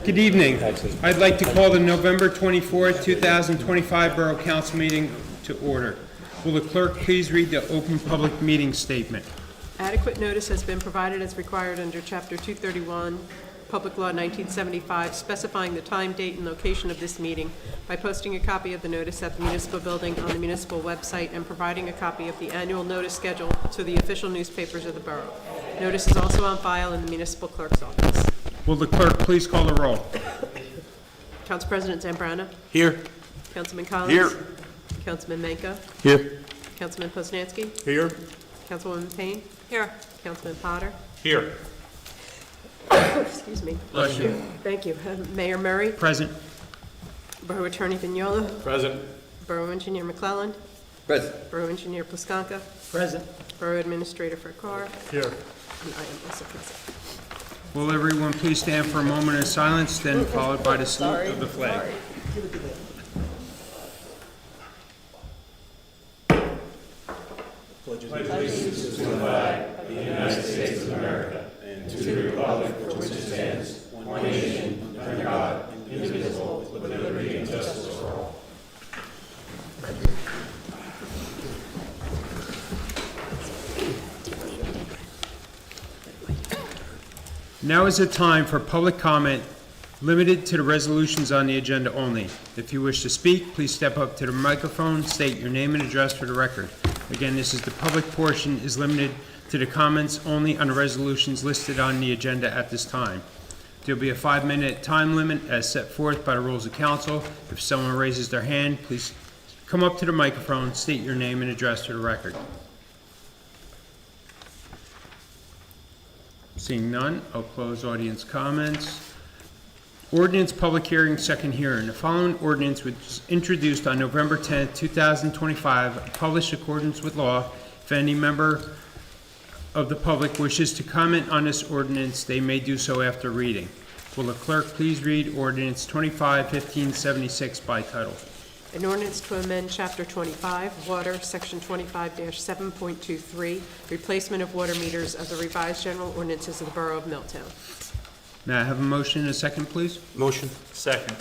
Good evening. I'd like to call the November 24th, 2025 Borough Council meeting to order. Will the clerk please read the open public meeting statement? Adequate notice has been provided as required under Chapter 231, Public Law 1975, specifying the time, date, and location of this meeting by posting a copy of the notice at the municipal building on the municipal website and providing a copy of the annual notice schedule to the official newspapers of the borough. Notice is also on file in the municipal clerk's office. Will the clerk please call the roll? Council President Zambrana. Here. Councilman Collins. Here. Councilman Menka. Here. Councilman Poznanski. Here. Councilwoman Payne. Here. Councilman Potter. Here. Excuse me. Bless you. Thank you. Mayor Murray. Present. Borough Attorney Vignola. Present. Borough Engineer McClelland. Present. Borough Engineer Pliskanka. Present. Borough Administrator Farquhar. Here. And I am also present. Will everyone please stand for a moment of silence, then followed by the salute of the flag? Now is the time for public comment limited to the resolutions on the agenda only. If you wish to speak, please step up to the microphone, state your name and address for the record. Again, the public portion is limited to the comments only on the resolutions listed on the agenda at this time. There'll be a 5-minute time limit as set forth by the rules of council. If someone raises their hand, please come up to the microphone, state your name and address for the record. Seeing none, I'll close audience comments. Ordinance public hearing, second hearing. The following ordinance was introduced on November 10th, 2025, published in accordance with law. If any member of the public wishes to comment on this ordinance, they may do so after reading. Will the clerk please read ordinance 25-1576 by title? An ordinance to amend Chapter 25, Water, Section 25-7.23, replacement of water meters of the revised general ordinances of the Borough of Milltown. May I have a motion and a second, please? Motion. Second.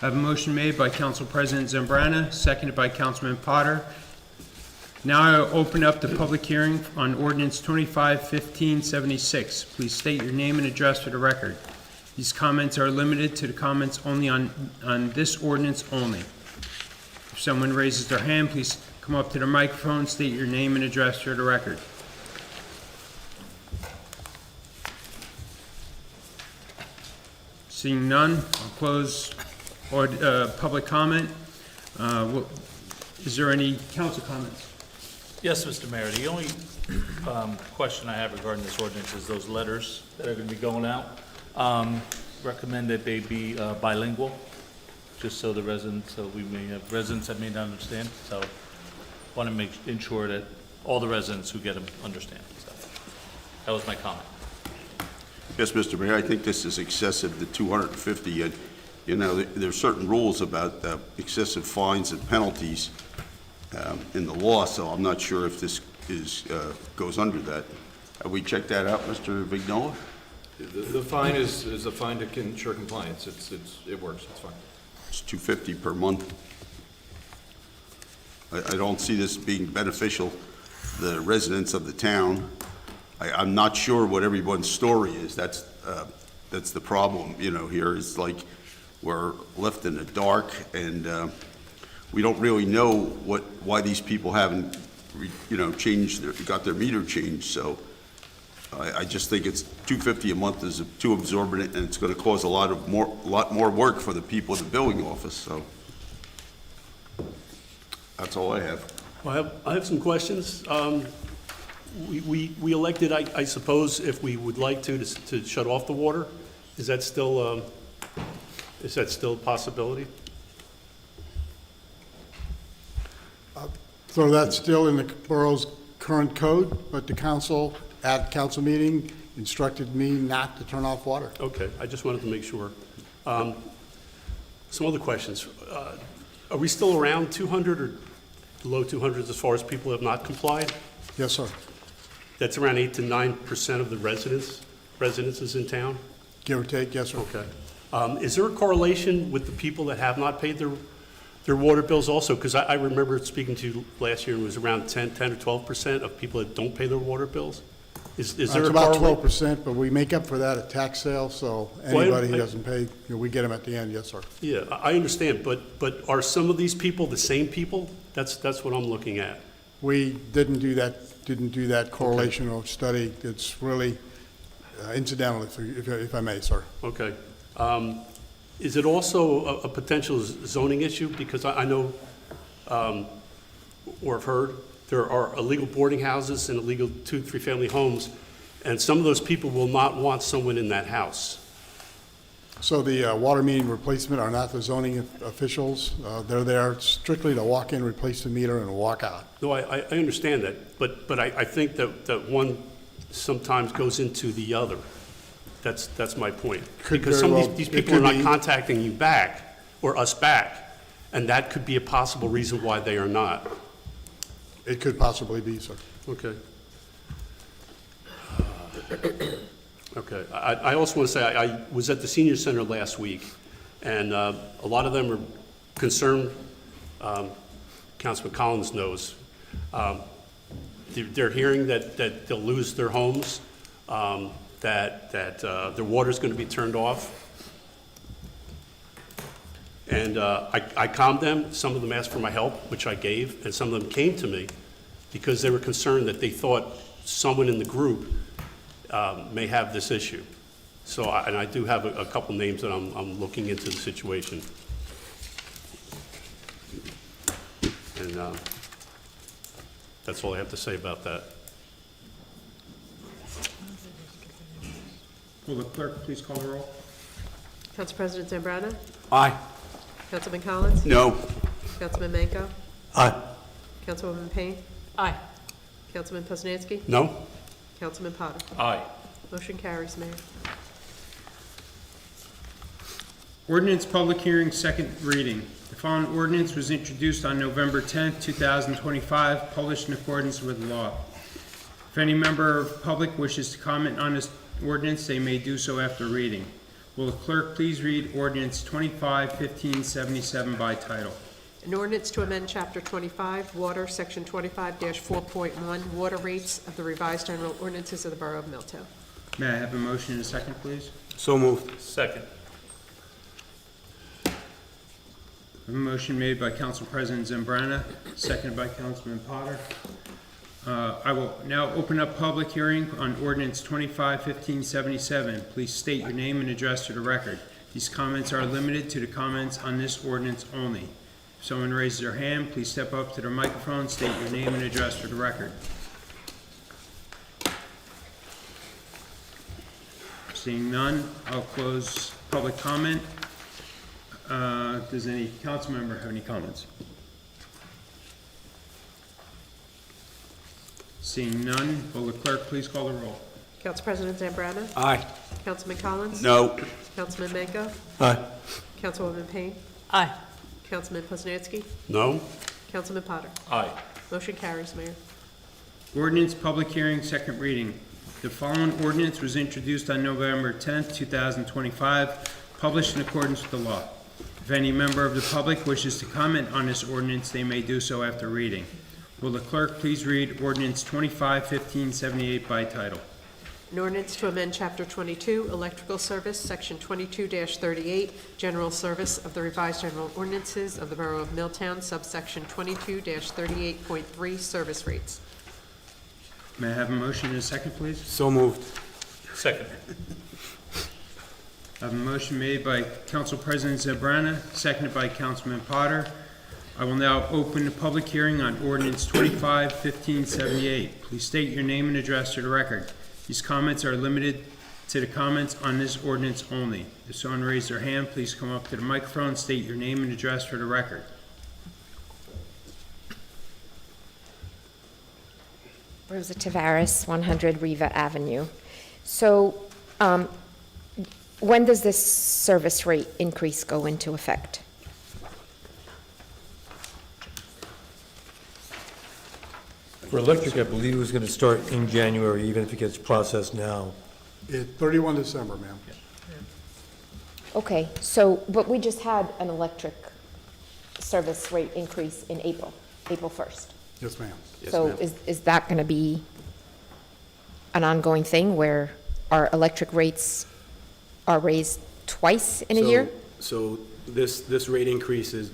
I have a motion made by Council President Zambrana, seconded by Councilman Potter. Now I will open up the public hearing on ordinance 25-1576. Please state your name and address for the record. These comments are limited to the comments only on this ordinance only. If someone raises their hand, please come up to the microphone, state your name and address for the record. Seeing none, I'll close public comment. Is there any council comments? Yes, Mr. Mayor. The only question I have regarding this ordinance is those letters that are going to be going out. Recommend that they be bilingual, just so the residents, so we may have residents that may not understand. So want to ensure that all the residents who get them understand. So that was my comment. Yes, Mr. Mayor, I think this is excessive, the 250. And, you know, there are certain rules about excessive fines and penalties in the law, so I'm not sure if this goes under that. Have we checked that out, Mr. Vignola? The fine is a fine to ensure compliance. It works. It's fine. It's $250 per month. I don't see this being beneficial to the residents of the town. I'm not sure what everyone's story is. That's the problem, you know, here. It's like we're left in the dark, and we don't really know why these people haven't, got their meter changed. So I just think it's $250 a month is too exorbitant, and it's going to cause a lot more work for the people in the billing office. So that's all I have. Well, I have some questions. We elected, I suppose, if we would like to shut off the water. Is that still a possibility? So that's still in the borough's current code, but the council, at council meeting, instructed me not to turn off water. Okay, I just wanted to make sure. Some other questions. Are we still around 200 or low 200s as far as people have not complied? Yes, sir. That's around 8 to 9% of the residences in town? Give or take, yes, sir. Okay. Is there a correlation with the people that have not paid their water bills also? Because I remember speaking to you last year, and it was around 10 or 12% of people that don't pay their water bills? Is there It's a about correlation? 12%, but we make up for that at tax sale, so Well, anybody who doesn't pay, we get them at the end, yes, sir. Yeah, I understand, but are some of these people the same people? That's what I'm looking at. We didn't do that correlation or study. It's really incidental, if I may, sir. Okay. Is it also a potential zoning issue? Because I know, or have heard, there are illegal boarding houses and illegal 2-, 3-family homes, and some of those people will not want someone in that house. So the water main replacement are not the zoning officials. They're there strictly to walk in, replace the meter, and walk out. No, I understand that, but I think that one sometimes goes into the other. That's my point. Could Because very some of well- these it people are could not be. contacting you back, or us back, and that could be a possible reason why they are not. It could possibly be, sir. Okay. Okay. I also want to say, I was at the senior center last week, and a lot of them are concerned, Councilman Collins knows. They're hearing that they'll lose their homes, that their water's going to be turned off. And I calmed them. Some of them asked for my help, which I gave, and some of them came to me because they were concerned that they thought someone in the group may have this issue. So, and I do have a couple names that I'm looking into the situation. And that's all I have to say about that. Will the clerk please call the roll? Council President Zambrana? Aye. Councilman Collins? No. Councilman Manco? Aye. Councilwoman Payne? Aye. Councilman Poznanski? No? Councilman Potter? Aye. Motion carries, Mayor. Ordinance public hearing, second reading. The following ordinance was introduced on November 10th, 2025, published in accordance with law. If any member of the public wishes to comment on this ordinance, they may do so after reading. Will the clerk please read ordinance 25-1577 by title? An ordinance to amend Chapter 25, Water, Section 25-4.1, Water Rates of the Revised General Ordinances of the Borough of Milltown. May I have a motion and a second, please? So moved. Second. A motion made by Council President Zambrana, seconded by Councilman Potter. I will now open up public hearing on ordinance 25-1577. Please state your name and address to the record. These comments are limited to the comments on this ordinance only. If someone raises their hand, please step up to the microphone, state your name and address for the record. Seeing none, I'll close public comment. Does any council member have any comments? Seeing none, will the clerk please call the roll? Council President Zambrana? Aye. Councilman Collins? No. Councilman Manco? Aye. Councilwoman Payne? Aye. Councilman Poznanski? No? Councilman Potter? Aye. Motion carries, Mayor. Ordinance public hearing, second reading. The following ordinance was introduced on November 10th, 2025, published in accordance with the law. If any member of the public wishes to comment on this ordinance, they may do so after reading. Will the clerk please read ordinance 25-1578 by title? An ordinance to amend Chapter 22, Electrical Service, Section 22-38, General Service of the Revised General Ordinances of the Borough of Milltown, subsection 22-38.3, Service Rates. May I have a motion and a second, please? So moved. Second. I have a motion made by Council President Zambrana, seconded by Councilman Potter. I will now open the public hearing on ordinance 25-1578. Please state your name and address to the record. These comments are limited to the comments on this ordinance only. If someone raises their hand, please come up to the microphone, state your name and address for the record. Rosa Tavares, 100 Riva Avenue. So, when does this service rate increase go into effect? For electric, I believe it was going to start in January, even if it gets processed now. 31 December, ma'am. Okay, so, but we just had an electric service rate increase in April 1st. Yes, ma'am. So is that going to be an ongoing thing where our electric rates are raised twice in a year? So this rate increase is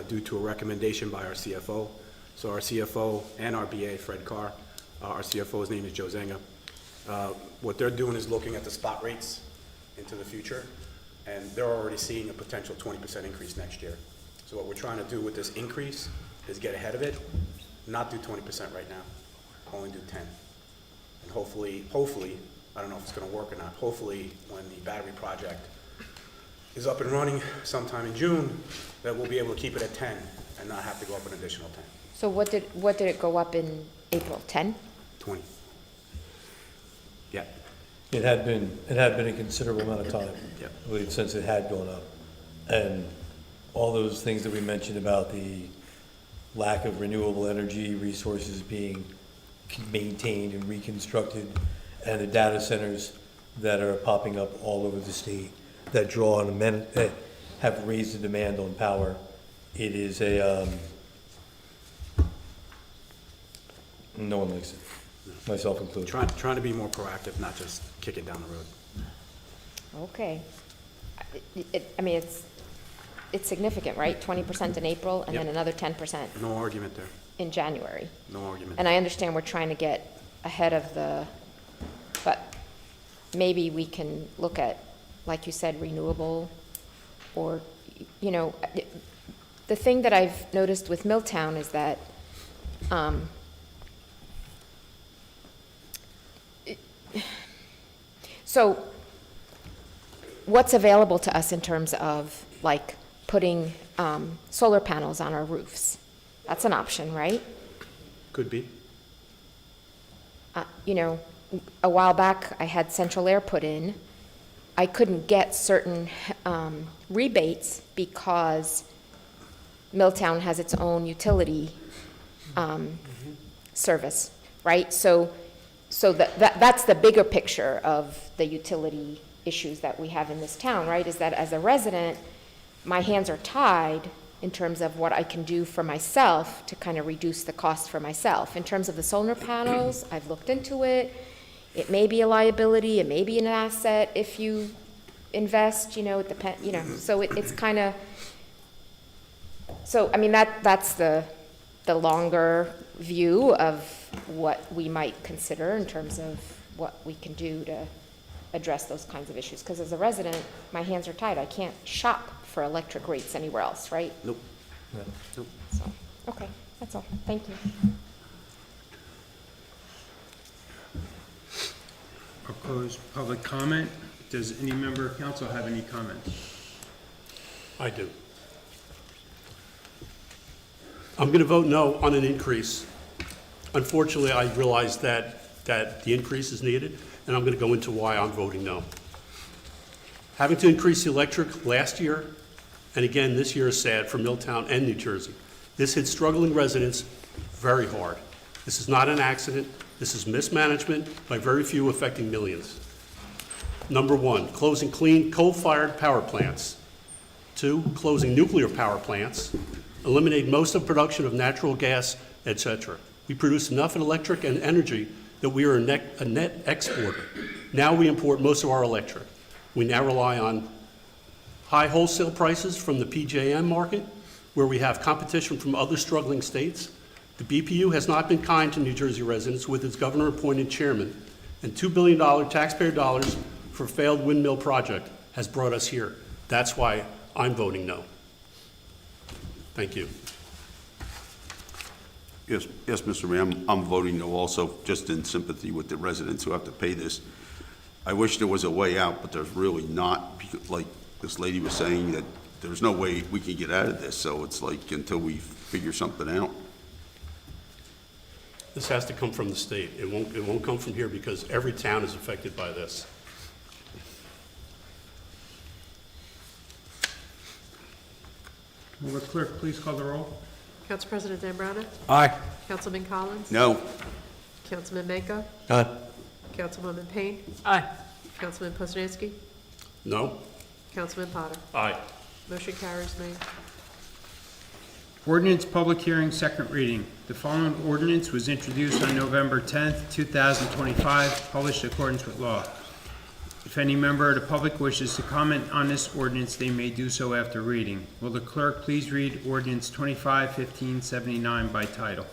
due to a recommendation by our CFO. So our CFO and our BA, Fred Carr, our CFO's name is Joe Zenga. What they're doing is looking at the spot rates into the future, and they're already seeing a potential 20% increase next year. So what we're trying to do with this increase is get ahead of it, not do 20% right now, only do 10. And hopefully, I don't know if it's gonna work or not, hopefully when the battery project is up and running sometime in June, that we'll be able to keep it at 10 and not have to go up an additional 10, So what did it go up in April, 10? 20. Yeah, It had been a considerable amount of time, Yep. I believe, since it had gone up. And all those things that we mentioned about the lack of renewable energy resources being maintained and reconstructed, and the data centers that are popping up all over the state that draw on that have raised the demand on power. It is no one likes it, myself included. trying to be more proactive, not just kick it down the road. Okay. I mean, it's significant, right? 20% in April and then Yep. another 10% No argument there, in January. no argument. And I understand we're trying to get ahead of but maybe we can look at, like you said, renewable, or, you know, the thing that I've noticed with Milltown is that, so what's available to us in terms of, like, putting solar panels on our roofs? That's an option, right? Could be. You know, a while back, I had central air put in. I couldn't get certain rebates because Milltown has its own utility service, right? So that's the bigger picture of the utility issues that we have in this town, right? Is that as a resident, my hands are tied in terms of what I can do for myself to kind of reduce the cost for myself. In terms of the solar panels, I've looked into it. It may be a liability, it may be an asset if you invest, you know, it depends, you know, so it's kind of, so, I mean, that's the longer view of what we might consider in terms of what we can do to address those kinds of issues. Because as a resident, my hands are tied. I can't shop for electric rates anywhere else, right? Nope. Nope. So, okay, that's all. Thank you. I'll close public comment. Does any member of council have any comments? I do. I'm going to vote no on an increase. Unfortunately, I realize that the increase is needed, and I'm going to go into why I'm voting no. Having to increase the electric last year, and again this year is sad for Milltown and New Jersey. This hit struggling residents very hard. This is not an accident. This is mismanagement by very few, affecting millions. Number one, closing clean coal-fired power plants. Two, closing nuclear power plants. Eliminate most of production of natural gas, etc. We produce enough electric and energy that we are a net exporter. Now we import most of our electric. We now rely on high wholesale prices from the PJM market, where we have competition from other struggling states. The BPU has not been kind to New Jersey residents with its governor-appointed chairman, and $2 billion taxpayer dollars for a failed windmill project has brought us here. That's why I'm voting no. Thank you. Yes, Mr. Mayor, I'm voting no also, just in sympathy with the residents who have to pay this. I wish there was a way out, but there's really not. Like this lady was saying, that there's no way we can get out of this, so it's like until we figure something out. This has to come from the state. It won't come from here because every town is affected by this. Will the clerk please call the roll? Council President Zambrana? Aye. Councilman Collins? No, Councilman Mako? Aye. Councilwoman Payne? Aye. Councilman Poznanski? No? Councilman Potter. Aye. Motion carries, Mayor. Ordinance public hearing, second reading. The following ordinance was introduced on November 10th, 2025, published in accordance with law. If any member of the public wishes to comment on this ordinance, they may do so after reading. Will the clerk please read ordinance 25-1579 by title?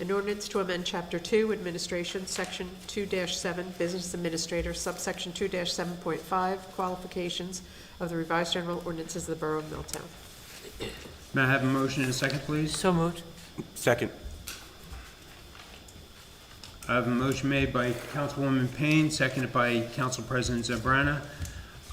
An ordinance to amend Chapter 2, Administration, Section 2-7, Business Administrator, subsection 2-7.5, Qualifications of the Revised General Ordinances of the Borough of Milltown. May I have a motion and a second, please? So moved. Second. I have a motion made by Councilwoman Payne, seconded by Council President Zambrana.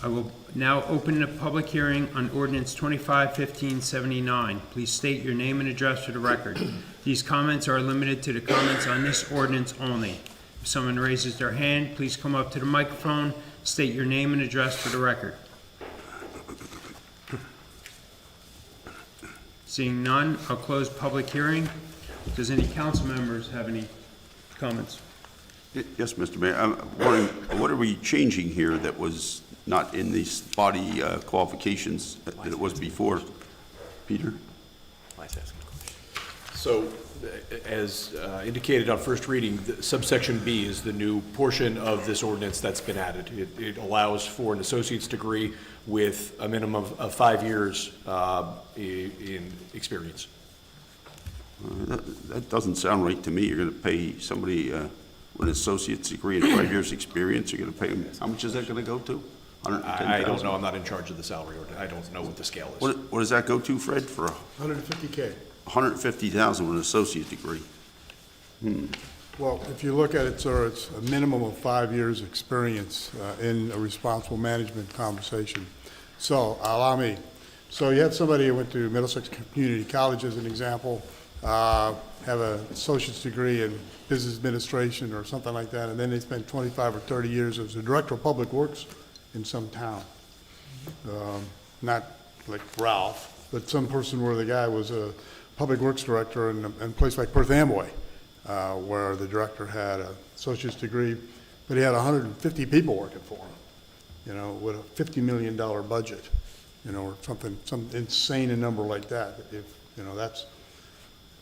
I will now open the public hearing on ordinance 25-1579. Please state your name and address for the record. These comments are limited to the comments on this ordinance only. If someone raises their hand, please come up to the microphone, state your name and address for the record. Seeing none, I'll close public hearing. Does any council members have any comments? Yes, Mr. Mayor, I'm wondering, what are we changing here that was not in these body qualifications that it was before? Peter? So, as indicated on first reading, subsection B is the new portion of this ordinance that's been added. It allows for an associate's degree with a minimum of 5 years in experience. That doesn't sound right to me. You're going to pay somebody with an associate's degree and 5 years' experience, you're going to pay them, how much is that going to go to? I don't know, I'm not in charge of the salary ordinance. I don't know what the scale is. What does that go to, Fred, for $150K. $150,000 with an associate degree? Well, if you look at it, sir, it's a minimum of 5 years' experience in a responsible management conversation. So, allow me. So you have somebody who went to Middlesex Community College, as an example, have an associate's degree in business administration or something like that, and then they spent 25 or 30 years as a director of public works in some town. Not like Ralph, but some person where the guy was a public works director in a place like Perth Amway, where the director had an associate's degree, but he had 150 people working for him, with a $50 million budget, or some insane number like that. If, that's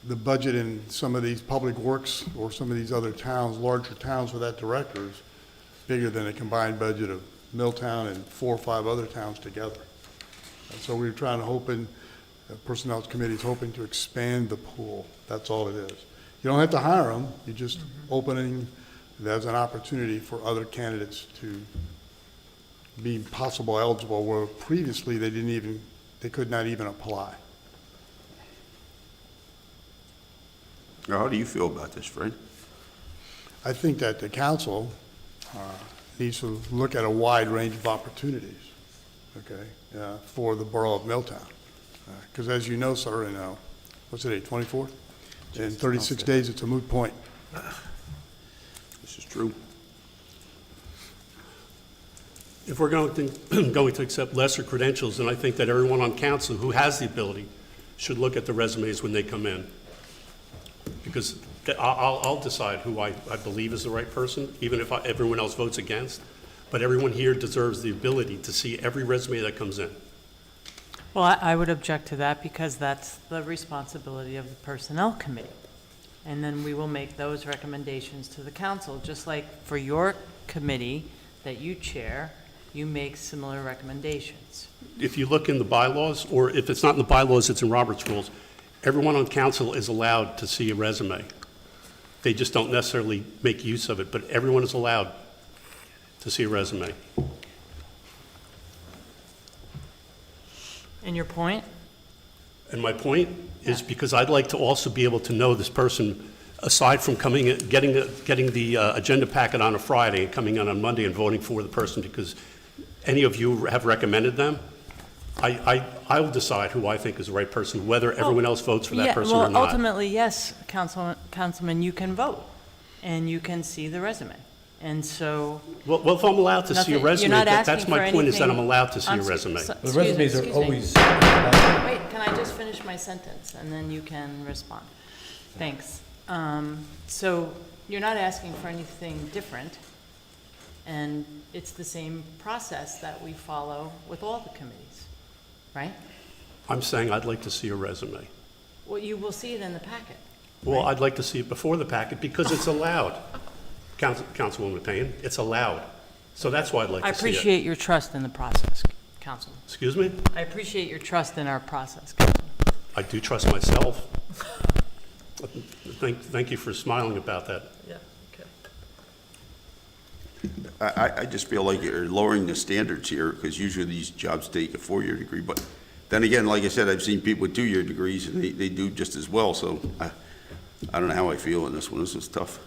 the budget in some of these public works or some of these other towns, larger towns with that director is bigger than a combined budget of Milltown and 4 or 5 other towns together. And so we're trying to the Personnel Committee is hoping to expand the pool. That's all it is. You don't have to hire them. You're just opening, there's an opportunity for other candidates to be possible eligible where previously they could not even apply. Now, how do you feel about this, Fred? I think that the council needs to look at a wide range of opportunities, okay, for the borough of Milltown. Because as you know, sir, in, what's today, 24th? In 36 days, it's a moot point. This is true. If we're going to accept lesser credentials, then I think that everyone on council who has the ability should look at the resumes when they come in. Because I'll decide who I believe is the right person, even if everyone else votes against. But everyone here deserves the ability to see every resume that comes in. Well, I would object to that because that's the responsibility of the Personnel Committee. And then we will make those recommendations to the council, just like for your committee that you chair, you make similar recommendations. If you look in the bylaws, or if it's not in the bylaws, it's in Robert's rules, everyone on council is allowed to see a resume. They just don't necessarily make use of it, but everyone is allowed to see a resume. And your point? And my point is because I'd like to also be able to know this person, aside from coming in, getting the agenda packet on a Friday and coming in on Monday and voting for the person because any of you have recommended them, I will decide who I think is the right person, whether everyone else votes for that person or not. Well, ultimately, yes, Councilman, you can vote, and you can see the resume. And so... Well, if I'm allowed to see a resume, that's my point, is that I'm allowed to see a resume. The resumes are always... Wait, can I just finish my sentence, and then you can respond? Thanks. So you're not asking for anything different, And it's the same process that we follow with all the committees, right? I'm saying I'd like to see a resume. Well, you will see it in the packet. Well, I'd like to see it before the packet because it's allowed. Councilwoman Payne, it's allowed. So that's why I'd like I to see it. appreciate your trust in the process, Councilman. Excuse me? I appreciate your trust in our process, Councilman. I do trust myself. Thank you for smiling about that. Yeah, okay. I just feel like you're lowering the standards here, because usually these jobs take a 4-year degree, but then again, like I said, I've seen people with 2-year degrees, and they do just as well, so I don't know how I feel on this one. This is tough.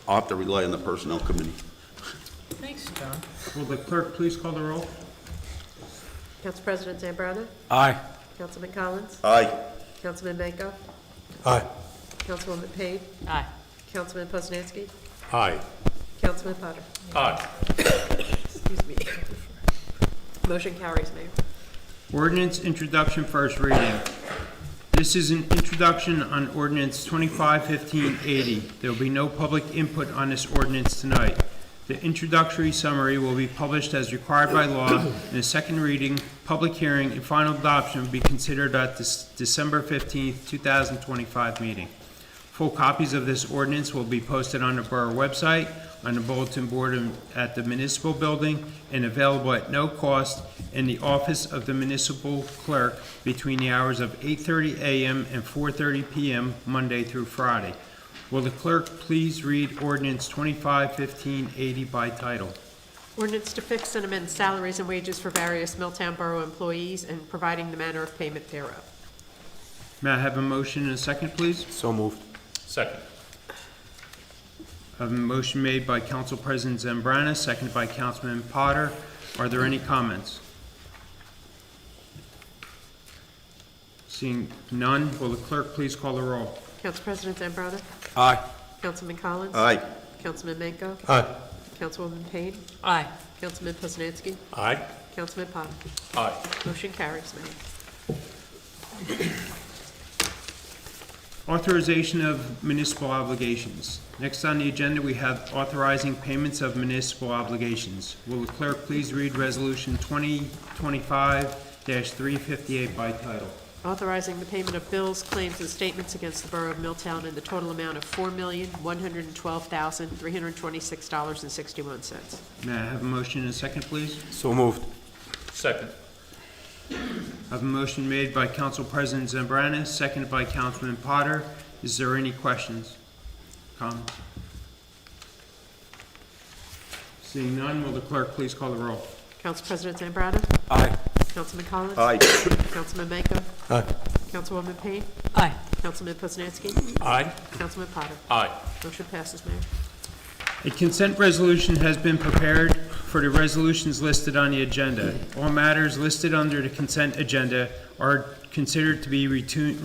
I'll have to rely on the Personnel Committee. Thanks, John. Will the clerk please call the roll? Council President Zambrana? Aye. Councilman Collins? Aye. Councilman Benko? Aye. Councilwoman Payne? Aye. Councilman Poznanski? Aye. Councilman Potter? Aye. Excuse me. Motion carries, Mayor. Ordinance introduction, first reading. This is an introduction on ordinance 251580. There will be no public input on this ordinance tonight. The introductory summary will be published as required by law, and the second reading, public hearing, and final adoption will be considered at this December 15th, 2025 meeting. Full copies of this ordinance will be posted on the Borough website, on the bulletin board at the municipal building, and available at no cost in the office of the municipal clerk between the hours of 8:30 a.m. and 4:30 p.m. Monday through Friday. Will the clerk please read ordinance 251580 by title? Ordinance to fix and amend salaries and wages for various Milltown Borough employees and providing the manner of payment thereof. May I have a motion and a second, please? So moved. Second. I have a motion made by Council President Zambrana, seconded by Councilman Potter. Are there any comments? Seeing none, will the clerk please call the roll? Council President Zambrana? Aye. Councilman Collins? Aye. Councilman Benko? Aye. Councilwoman Payne? Aye. Councilman Poznanski? Aye. Councilman Potter? Aye. Motion carries, Mayor. Authorization of municipal obligations. Next on the agenda, we have authorizing payments of municipal obligations. Will the clerk please read Resolution 2025-358 by title? Authorizing the payment of bills, claims, and statements against the Borough of Milltown in the total amount of $4,112,326.61. May I have a motion and a second, please? So moved. Second. I have a motion made by Council President Zambrana, seconded by Councilman Potter. Is there any questions? Comments? Seeing none, will the clerk please call the roll? Council President Zambrana? Aye. Councilman Collins? Aye. Councilman Benko? Aye. Councilwoman Payne? Aye. Councilman Poznanski? Aye. Councilman Potter? Aye. Motion passes, Mayor. A consent resolution has been prepared for the resolutions listed on the agenda. All matters listed under the consent agenda are considered to be routine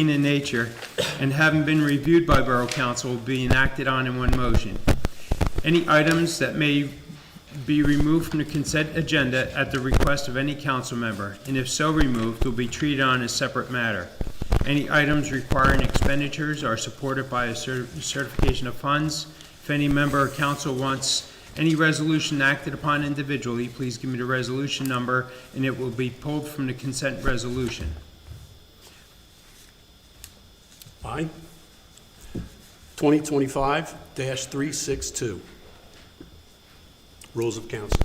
in nature, and having been reviewed by Borough Council, will be enacted on in one motion. Any items that may be removed from the consent agenda at the request of any council member, and if so removed, will be treated on a separate matter. Any items requiring expenditures are supported by a certification of funds. If any member of council wants any resolution acted upon individually, please give me the resolution number, and it will be pulled from the consent resolution. Aye. 2025-362. Rules of Council.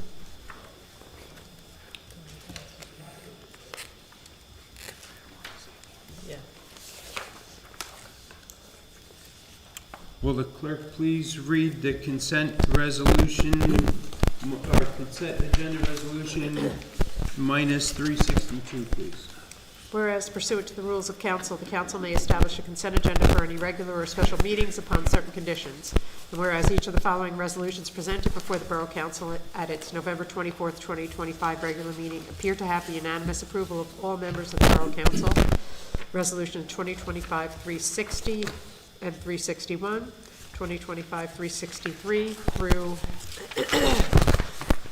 Yeah. Will the clerk please read the consent resolution, or consent agenda resolution minus 362, please? Whereas pursuant to the rules of council, the council may establish a consent agenda for any regular or special meetings upon certain conditions. And whereas each of the following resolutions presented before the Borough Council at its November 24th, 2025 regular meeting appear to have the unanimous approval of all members of the Borough Council. Resolution 2025-360 and 361, 2025-363 through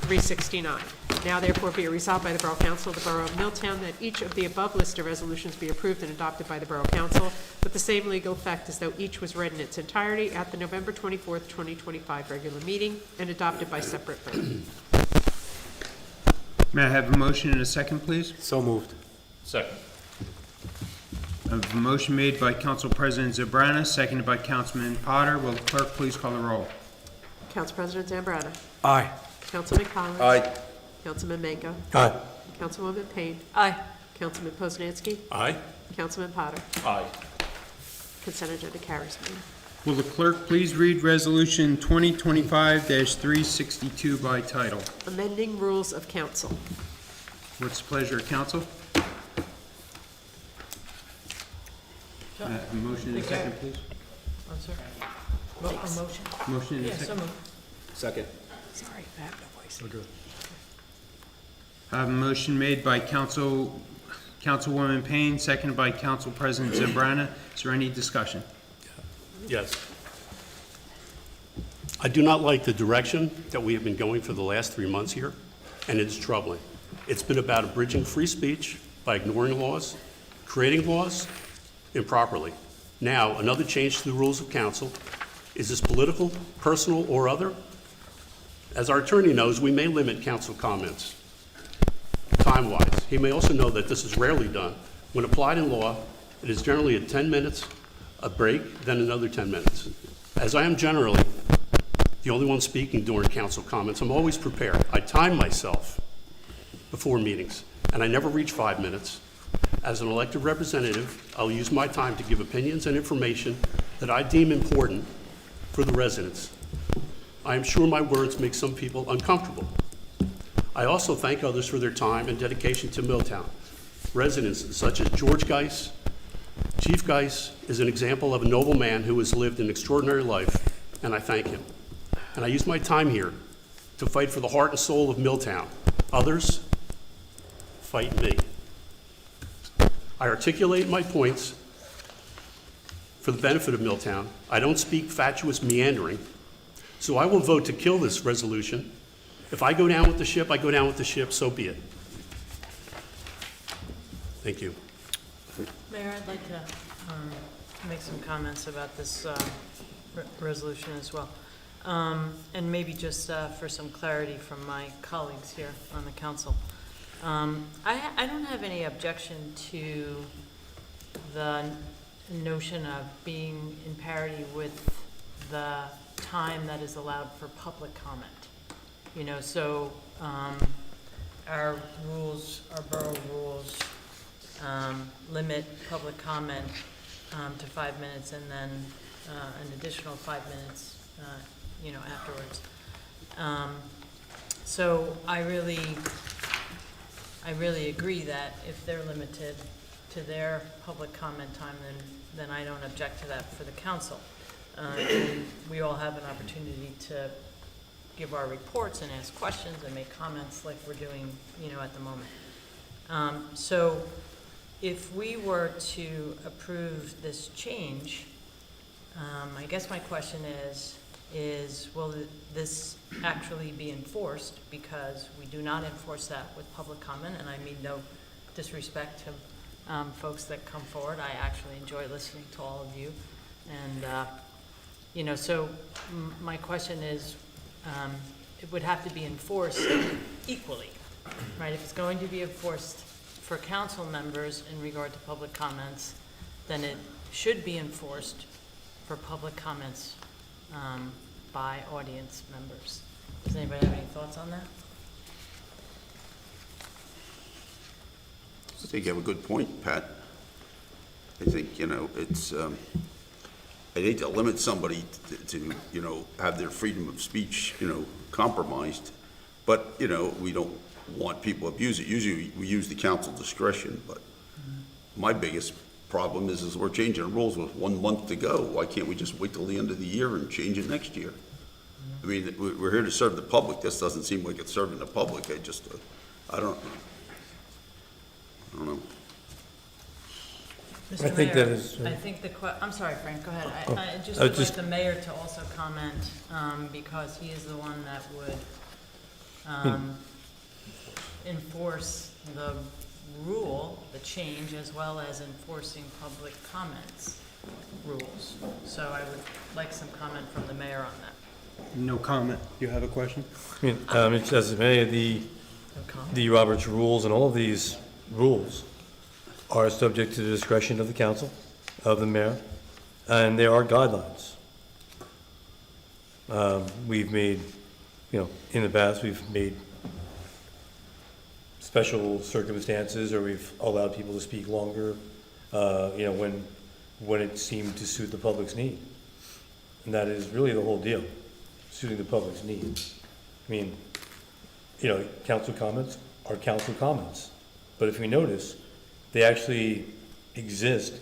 369. Now therefore be it resolved by the Borough Council of the Borough of Milltown that each of the above listed resolutions be approved and adopted by the Borough Council with the same legal effect as though each was read in its entirety at the November 24th, 2025 regular meeting and adopted by separate vote. May I have a motion and a second, please? So moved. Second. I have a motion made by Council President Zambrana, seconded by Councilman Potter. Will the clerk please call the roll? Council President Zambrana. Aye. Councilman Collins. Aye. Councilman Manco. Aye. Councilwoman Payne. Aye. Councilman Poznanski. Aye? Councilman Potter. Aye. Consent agenda carries, Mayor. Will the clerk please read Resolution 2025-362 by title? Amending rules of council. What's the pleasure of council? A motion and a second, please? I'm sorry. A motion? Motion and a Yeah, so second. moved. Second. Sorry, I have no voice. I have a motion made by Councilwoman Payne, seconded by Council President Zambrana. Is there any discussion? Yes. I do not like the direction that we have been going for the last 3 months here, and it is troubling. It's been about abridging free speech by ignoring laws, creating laws improperly. Now, another change to the rules of council. Is this political, personal, or other? As our attorney knows, we may limit council comments time-wise. He may also know that this is rarely done. When applied in law, it is generally a 10 minutes, a break, then another 10 minutes. As I am generally the only one speaking during council comments, I'm always prepared. I time myself before meetings, and I never reach 5 minutes. As an elected representative, I'll use my time to give opinions and information that I deem important for the residents. I am sure my words make some people uncomfortable. I also thank others for their time and dedication to Milltown. Residents such as George Geis. Chief Geis is an example of a noble man who has lived an extraordinary life, and I thank him. And I use my time here to fight for the heart and soul of Milltown. Others fight me. I articulate my points for the benefit of Milltown. I don't speak fatuous meandering. So I will vote to kill this resolution. If I go down with the ship, I go down with the ship, so be it. Thank you. Mayor, I'd like to make some comments about this resolution as well. And maybe just for some clarity from my colleagues here on the council. I don't have any objection to the notion of being in parity with the time that is allowed for public comment. You know, so our rules, our borough rules, limit public comment to 5 minutes and then an additional 5 minutes, you know, afterwards. So I really agree that if they're limited to their public comment time, then I don't object to that for the council. And we all have an opportunity to give our reports and ask questions and make comments like we're doing, you know, at the moment. So if we were to approve this change, I guess my question is will this actually be enforced? Because we do not enforce that with public comment, and I mean no disrespect to folks that come forward. I actually enjoy listening to all of you. And, you know, so my question is, it would have to be enforced equally, right? If it's going to be enforced for council members in regard to public comments, then it should be enforced for public comments by audience members. Does anybody have any thoughts on that? I think you have a good point, Pat. I think, you know, it's, I hate to limit somebody to, you know, have their freedom of speech, you know, compromised, but, you know, we don't want people to abuse it. Usually we use the council discretion, but my biggest problem is we're changing the rules with 1 month to go. Why can't we just wait till the end of the year and change it next year? I mean, we're here to serve the public. This doesn't seem like it's serving the public. I don't know. Mr. I think Mayor, that is, I think I'm sorry, Frank, go ahead. I just I would like just- the mayor to also comment, because he is the one that would enforce the rule, the change, as well as enforcing public comments rules. So I would like some comment from the mayor on that. No comment. You have a question? I mean, as Mayor, the Roberts rules and all of these rules are subject to the discretion of the council, of the mayor, and there are guidelines. We've made, in the past, we've made special circumstances, or we've allowed people to speak longer, when it seemed to suit the public's need. And that is really the whole deal, suiting the public's needs. I mean, council comments are council comments. But if we notice, they actually exist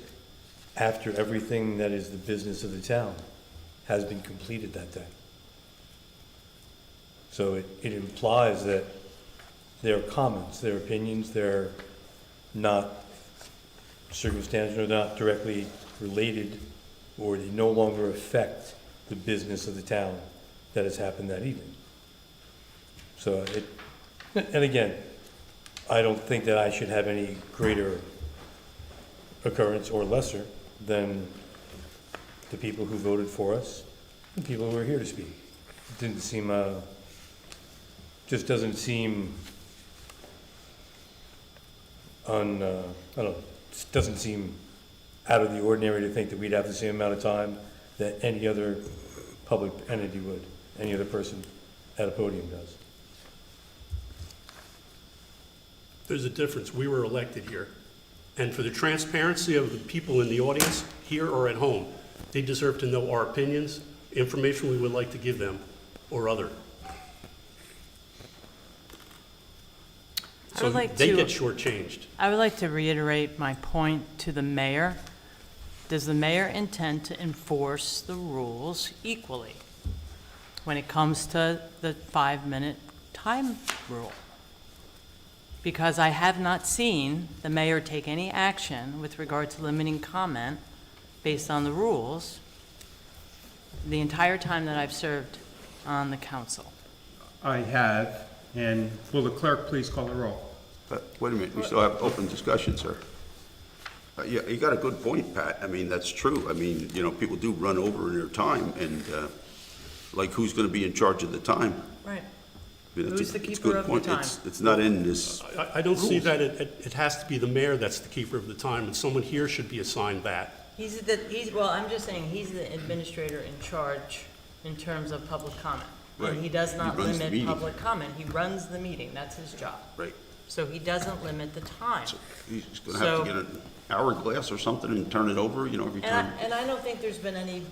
after everything that is the business of the town has been completed that day. So it implies that their comments, their opinions, they're not circumstantial, they're not directly related, or they no longer affect the business of the town that has happened that evening. So and again, I don't think that I should have any greater occurrence or lesser than the people who voted for us and people who are here to speak. It didn't seem, just doesn't seem just doesn't seem out of the ordinary to think that we'd have the same amount of time that any other public entity would, any other person at a podium does. There's a difference. We were elected here. And for the transparency of the people in the audience, here or at home, they deserve to know our opinions, information we would like to give them, or other. I would like they to- get shortchanged. I would like to reiterate my point to the mayor. Does the mayor intend to enforce the rules equally when it comes to the 5-minute time rule? Because I have not seen the mayor take any action with regard to limiting comment based on the rules the entire time that I've served on the council. I have, and will the clerk please call the roll? Wait a minute, we still have open discussion, sir. Yeah, you got a good point, Pat. I mean, that's true. I mean, people do run over in their time, and like, who's going to be in charge of the time? Right. I mean, Who's the it's a keeper good of the point. time? It's not in this. I don't see rules. that it has to be the mayor that's the keeper of the time, and someone here should be assigned that. Well, I'm just saying, he's the administrator in charge in terms of public comment. Right. And he does He not runs the limit meeting. public comment. He runs the meeting. That's his job. Right. So he doesn't limit the time. He's going to have to So- get an hourglass or something and turn it over, every time. And I don't think there's been any,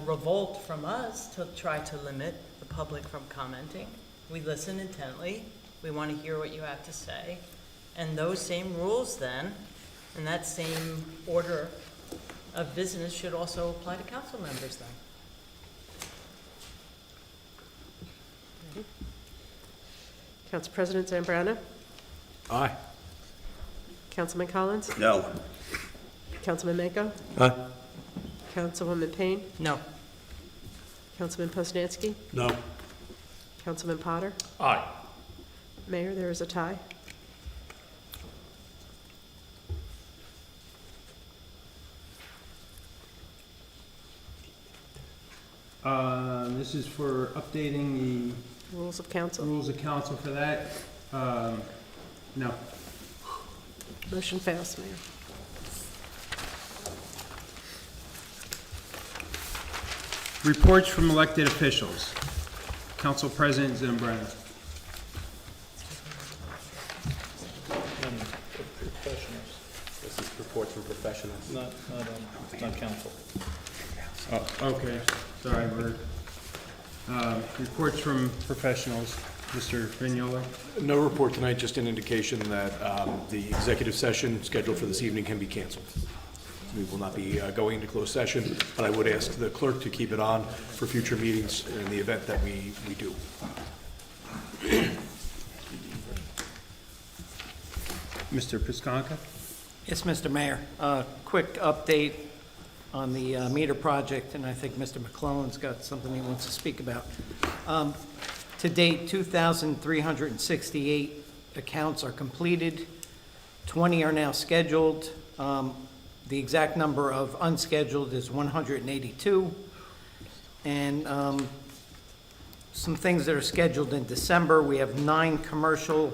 revolt from us to try to limit the public from commenting. We listen intently. We want to hear what you have to say. And those same rules then, and that same order of business should also apply to council members then. Council President Zambrana? Aye. Councilman Collins? No. Councilman Mako? Aye. Councilwoman Payne? No. Councilman Poznanski? No. Councilman Potter? Aye. Mayor, there is a tie. This is for updating Rules of the council. rules of council for that. No. Motion fails, Mayor. Reports from elected officials. Council President Zambrana. Professionals, This is reports from professionals. not council. Oh, okay, sorry, reports from professionals. Mr. Vignola. No report tonight, just an indication that the executive session scheduled for this evening can be canceled. We will not be going into closed session, but I would ask the clerk to keep it on for future meetings in the event that we do. Mr. Piskanka? Yes, Mr. Mayor. Quick update on the meter project, and I think Mr. McClellan's got something he wants to speak about. To date, 2,368 accounts are completed. 20 are now scheduled. The exact number of unscheduled is 182. And some things that are scheduled in December, we have 9 commercial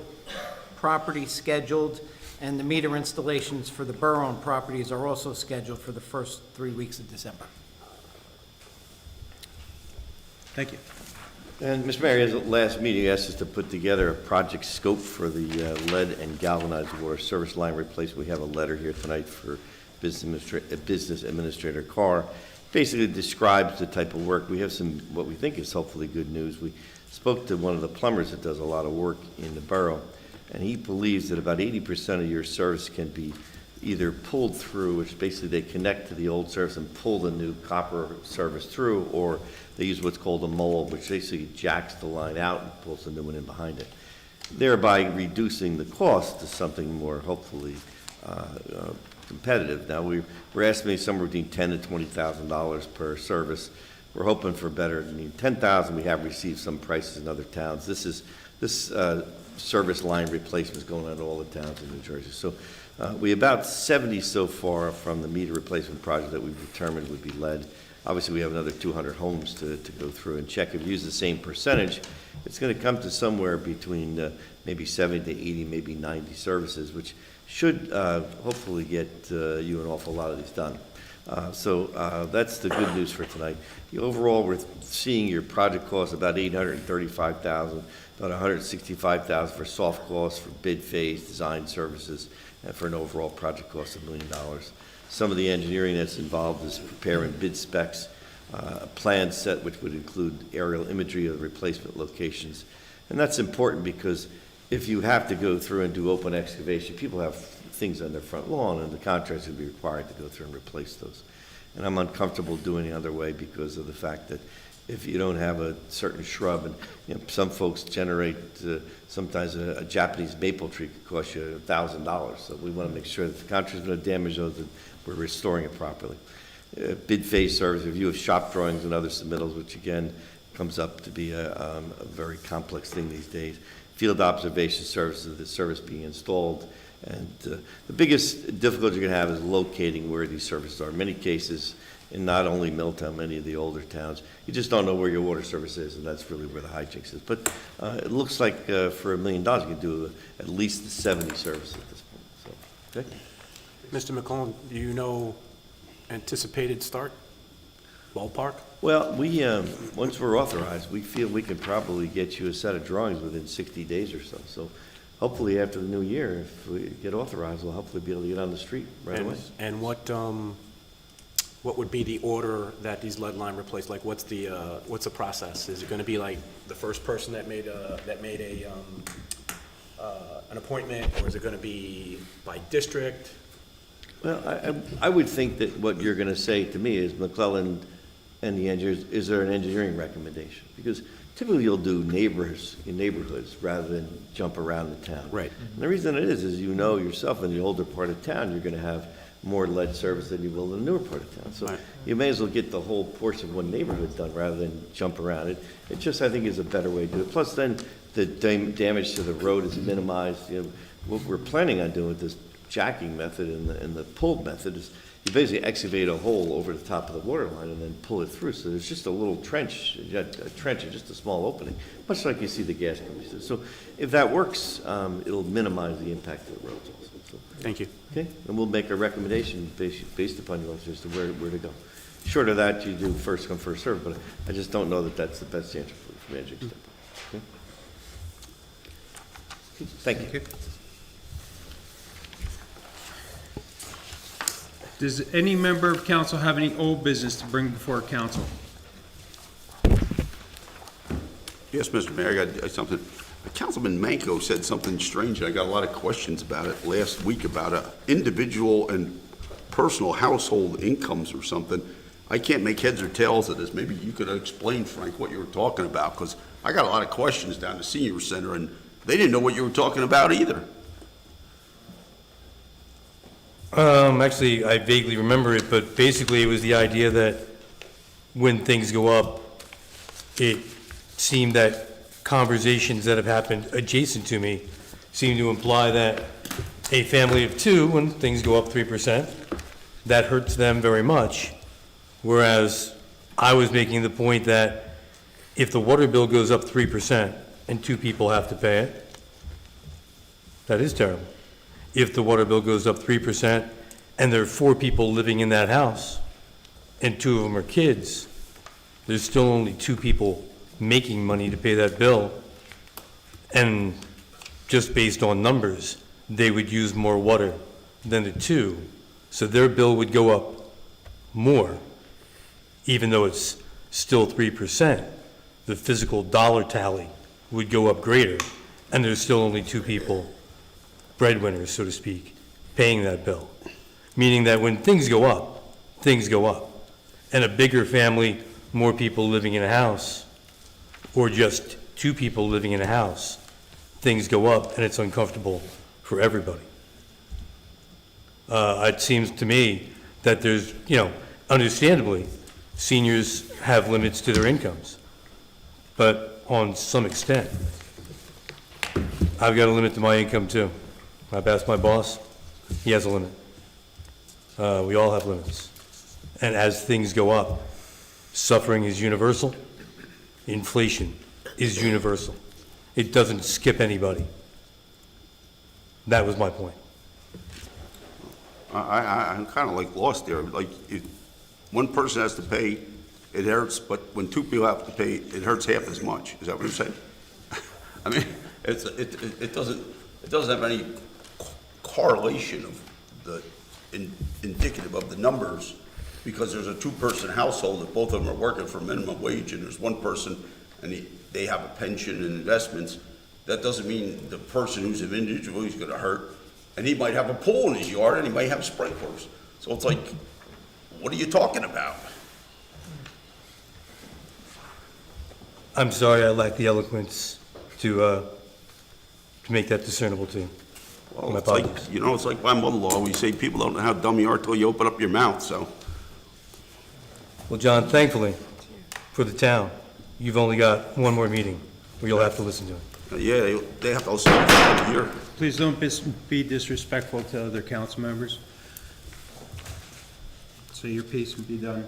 properties scheduled, and the meter installations for the borough-owned properties are also scheduled for the first 3 weeks of December. Thank you. And Mr. Mayor, at the last meeting, you asked us to put together a project scope for the lead and galvanized water service line replacement. We have a letter here tonight for Business Administrator Carr. Basically describes the type of work. We have some, what we think is hopefully good news. We spoke to one of the plumbers that does a lot of work in the borough, and he believes that about 80% of your service can be either pulled through, which basically they connect to the old service and pull the new copper service through, or they use what's called a mole, which basically jacks the line out and pulls the new one in behind it, thereby reducing the cost to something more hopefully competitive. Now, we're estimating somewhere between $10,000 to $20,000 per service. We're hoping for better than $10,000. We have received some prices in other towns. This service line replacement is going on in all the towns in New Jersey. So we about 70 so far from the meter replacement project that we've determined would be lead. Obviously, we have another 200 homes to go through and check. If we use the same percentage, it's going to come to somewhere between maybe 70 to 80, maybe 90 services, which should hopefully get you an awful lot of these done. So that's the good news for tonight. Overall, we're seeing your project cost about $835,000, about $165,000 for soft costs, for bid phase, design services, and for an overall project cost of $1 million. Some of the engineering that's involved is preparing bid specs, a plan set which would include aerial imagery of replacement locations. And that's important because if you have to go through and do open excavation, people have things on their front lawn, and the contractors would be required to go through and replace those. And I'm uncomfortable doing it the other way because of the fact that if you don't have a certain shrub, and some folks generate, sometimes a Japanese maple tree could cost you $1,000. So we want to make sure that the contractor's going to damage those, that we're restoring it properly. Bid phase service, review of shop drawings and other submittals, which again comes up to be a very complex thing these days. Field observation services, the service being installed. And the biggest difficulty you're going to have is locating where these services are. In many cases, in not only Milltown, many of the older towns, you just don't know where your water service is, and that's really where the hijinks is. But it looks like for $1 million, you can do at least 70 services at this point. So, okay? Mr. McClone, do you know anticipated start, ballpark? Well, we once we're authorized, we feel we can probably get you a set of drawings within 60 days or so. So hopefully after the new year, if we get authorized, we'll hopefully be able to get on the street right away. And what would be the order that these lead line replace? Like, what's the process? Is it going to be like the first person that made an appointment, or is it going to be by district? Well, I would think that what you're going to say to me is, McClellan and the engineers, is there an engineering recommendation? Because typically you'll do neighborhoods rather than jump around the town. Right. And the reason it is you know yourself, in the older part of town, you're going to have more lead service than you will in the newer part of town. So right. You may as well get the whole portion of one neighborhood done rather than jump around. It just, I think, is a better way to do it. Plus, then the damage to the road is minimized. You know, what we're planning on doing with this jacking method and the pull method is you basically excavate a hole over the top of the water line and then pull it through. So there's just a little trench, just a small opening, much like you see the gas companies do. So if that works, it'll minimize the impact of the roads also. So, Thank you. okay, and we'll make a recommendation based upon your answers as to where to go. Short of that, you do first come, first served, but I just don't know that that's the best answer from engineering standpoint. Okay? Thank you. Does any member of council have any old business to bring before council? Yes, Mr. Mayor, I got something. Councilman Manco said something strange. I got a lot of questions about it last week about individual and personal household incomes or something. I can't make heads or tails of this. Maybe you could explain, Frank, what you were talking about, because I got a lot of questions down the senior center, and they didn't know what you were talking about either. Actually, I vaguely remember it, but basically it was the idea that when things go up, it seemed that conversations that have happened adjacent to me seem to imply that a family of two, when things go up 3%, that hurts them very much. Whereas I was making the point that if the water bill goes up 3% and two people have to pay it, that is terrible. If the water bill goes up 3% and there are four people living in that house and two of them are kids, there's still only two people making money to pay that bill. And just based on numbers, they would use more water than the two. So their bill would go up more, even though it's still 3%. The physical dollar tally would go up greater, and there's still only two people, breadwinners, so to speak, paying that bill. Meaning that when things go up, things go up. And a bigger family, more people living in a house, or just two people living in a house, things go up and it's uncomfortable for everybody. It seems to me that there's, understandably, seniors have limits to their incomes. But on some extent, I've got a limit to my income too. I've asked my boss, he has a limit. We all have limits. And as things go up, suffering is universal, inflation is universal. It doesn't skip anybody. That was my point. I'm kind of like lost there. Like, if one person has to pay, it hurts, but when two people have to pay, it hurts half as much. Is that what you're saying? I mean, it doesn't have any correlation of the indicative of the numbers, because there's a two-person household that both of them are working for minimum wage, and there's one person and they have a pension and investments. That doesn't mean the person who's an individual is going to hurt. And he might have a pool in his yard, and he might have sprinklers. So it's like, what are you talking about? I'm sorry I lack the eloquence to make that discernible to you. Well, My it's like, apologies. it's like my mother-in-law always say, people don't know how dumb you are till you open up your mouth, so. Well, John, thankfully, for the town, you've only got one more meeting where you'll have to listen to it. Yeah, they have to listen to here. Please don't be disrespectful to other council members. So your piece will be done.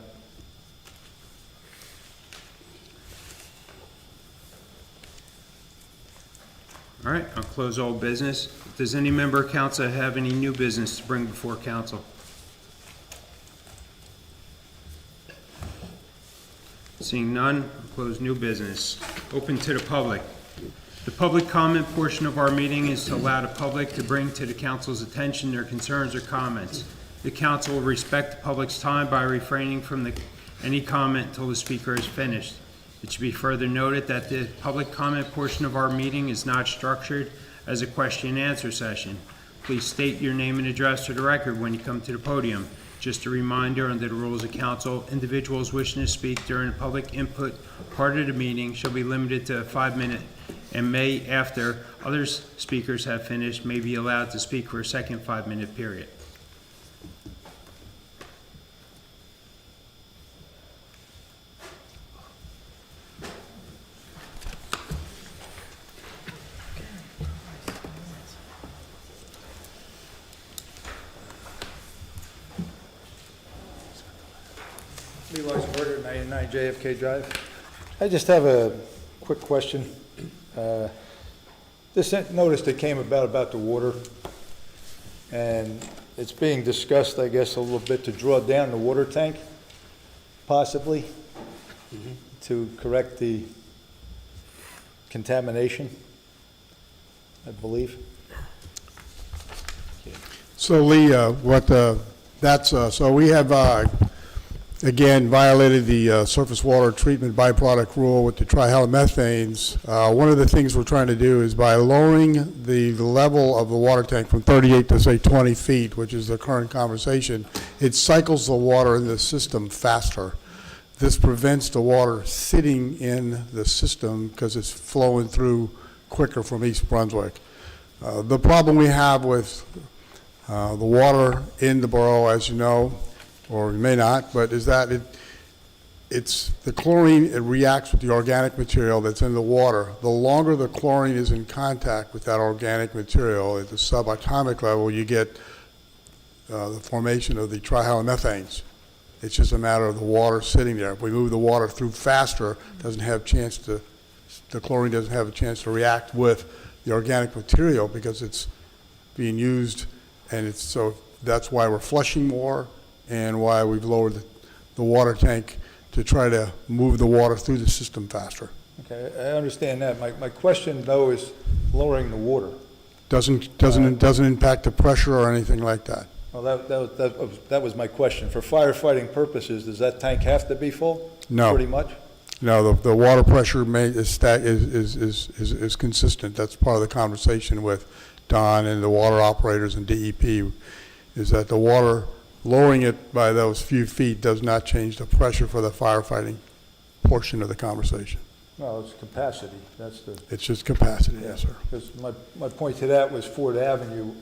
All right, I'll close all business. Does any member of council have any new business to bring before council? Seeing none, I'll close new business. Open to the public. The public comment portion of our meeting is to allow the public to bring to the council's attention their concerns or comments. The council will respect the public's time by refraining from any comment until the speaker is finished. It should be further noted that the public comment portion of our meeting is not structured as a question and answer session. Please state your name and address to the record when you come to the podium. Just a reminder, under the rules of council, individuals wishing to speak during the public input part of the meeting shall be limited to a 5-minute and may, after other speakers have finished, may be allowed to speak for a second 5-minute period. Levi's Porter, 99 JFK Drive. I just have a quick question. This notice that came about the water, and it's being discussed, I guess, a little bit to draw down the water tank, possibly, to correct the contamination, I believe. So Lee, so we have, again, violated the surface water treatment byproduct rule with the trihalomethanes. One of the things we're trying to do is by lowering the level of the water tank from 38 to say 20 feet, which is the current conversation, it cycles the water in the system faster. This prevents the water sitting in the system because it's flowing through quicker from East Brunswick. The problem we have with the water in the borough, as you know, or you may not, but is that the chlorine, it reacts with the organic material that's in the water. The longer the chlorine is in contact with that organic material at the subatomic level, you get the formation of the trihalomethanes. It's just a matter of the water sitting there. If we move the water through faster, the chlorine doesn't have a chance to react with the organic material because it's being used, and so that's why we're flushing more and why we've lowered the water tank to try to move the water through the system faster. Okay, I understand that. My question, though, is lowering the water. Doesn't impact the pressure or anything like that. Well, that was my question. For firefighting purposes, does that tank have to be full? No. Pretty much? No, the water pressure is consistent. That's part of the conversation with Don and the water operators and DEP, is that the water, lowering it by those few feet does not change the pressure for the firefighting portion of the conversation. No, it's capacity. That's the... It's just capacity, yes, sir. Because my point to that was Ford Avenue.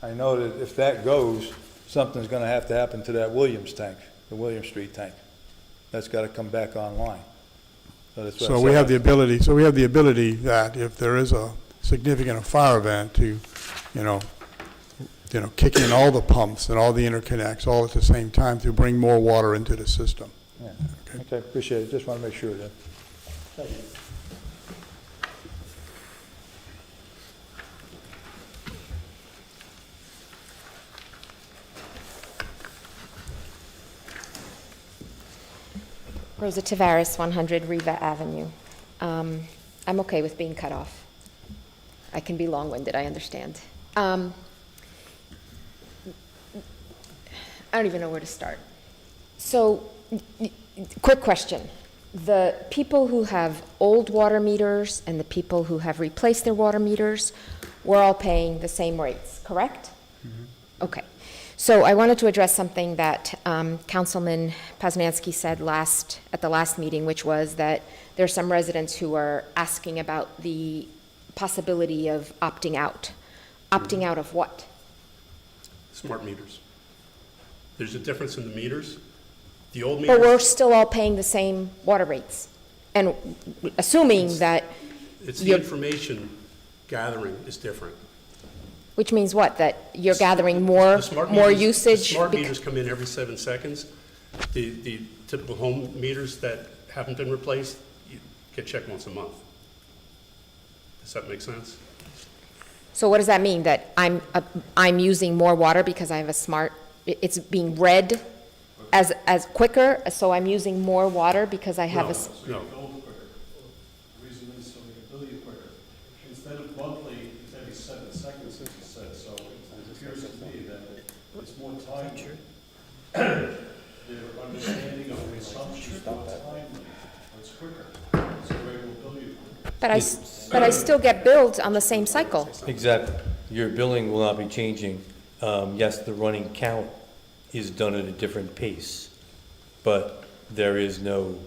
I know that if that goes, something's going to happen to that Williams tank, the Williams Street tank. That's got to come back online. So we have the ability that if there is a significant fire event to, kick in all the pumps and all the interconnects all at the same time to bring more water into the system. Yeah. Okay, appreciate it. Just want to make sure of that. Thank you. Rosa Tavares, 100 Riva Avenue. I'm okay with being cut off. I can be long-winded, I understand. I don't even know where to start. So, quick question. The people who have old water meters and the people who have replaced their water meters, we're all paying the same rates, correct? Mm-hmm. Okay. So I wanted to address something that Councilman Poznanski said at the last meeting, which was that there are some residents who are asking about the possibility of opting out. Opting out of what? Smart meters. There's a difference in the meters. The old meters. But we're still all paying the same water rates. And assuming that It's the information gathering is different. which means what? That you're gathering more usage? The smart meters come in every 7 seconds. The typical home meters that haven't been replaced, you get checked once a month. Does that make sense? So what does that mean? That I'm using more water because I have a smart, it's being read as quicker, so I'm using more water because I have No. Reason is so they can bill you quicker. Instead of monthly, it's every 7 seconds, as you said, so it appears to me that it's more timely. Their understanding of consumption is more timely, it's quicker, so they will bill you quicker. but I still get billed on the same cycle. Exactly. Your billing will not be changing. Yes, the running count is done at a different pace, but there is no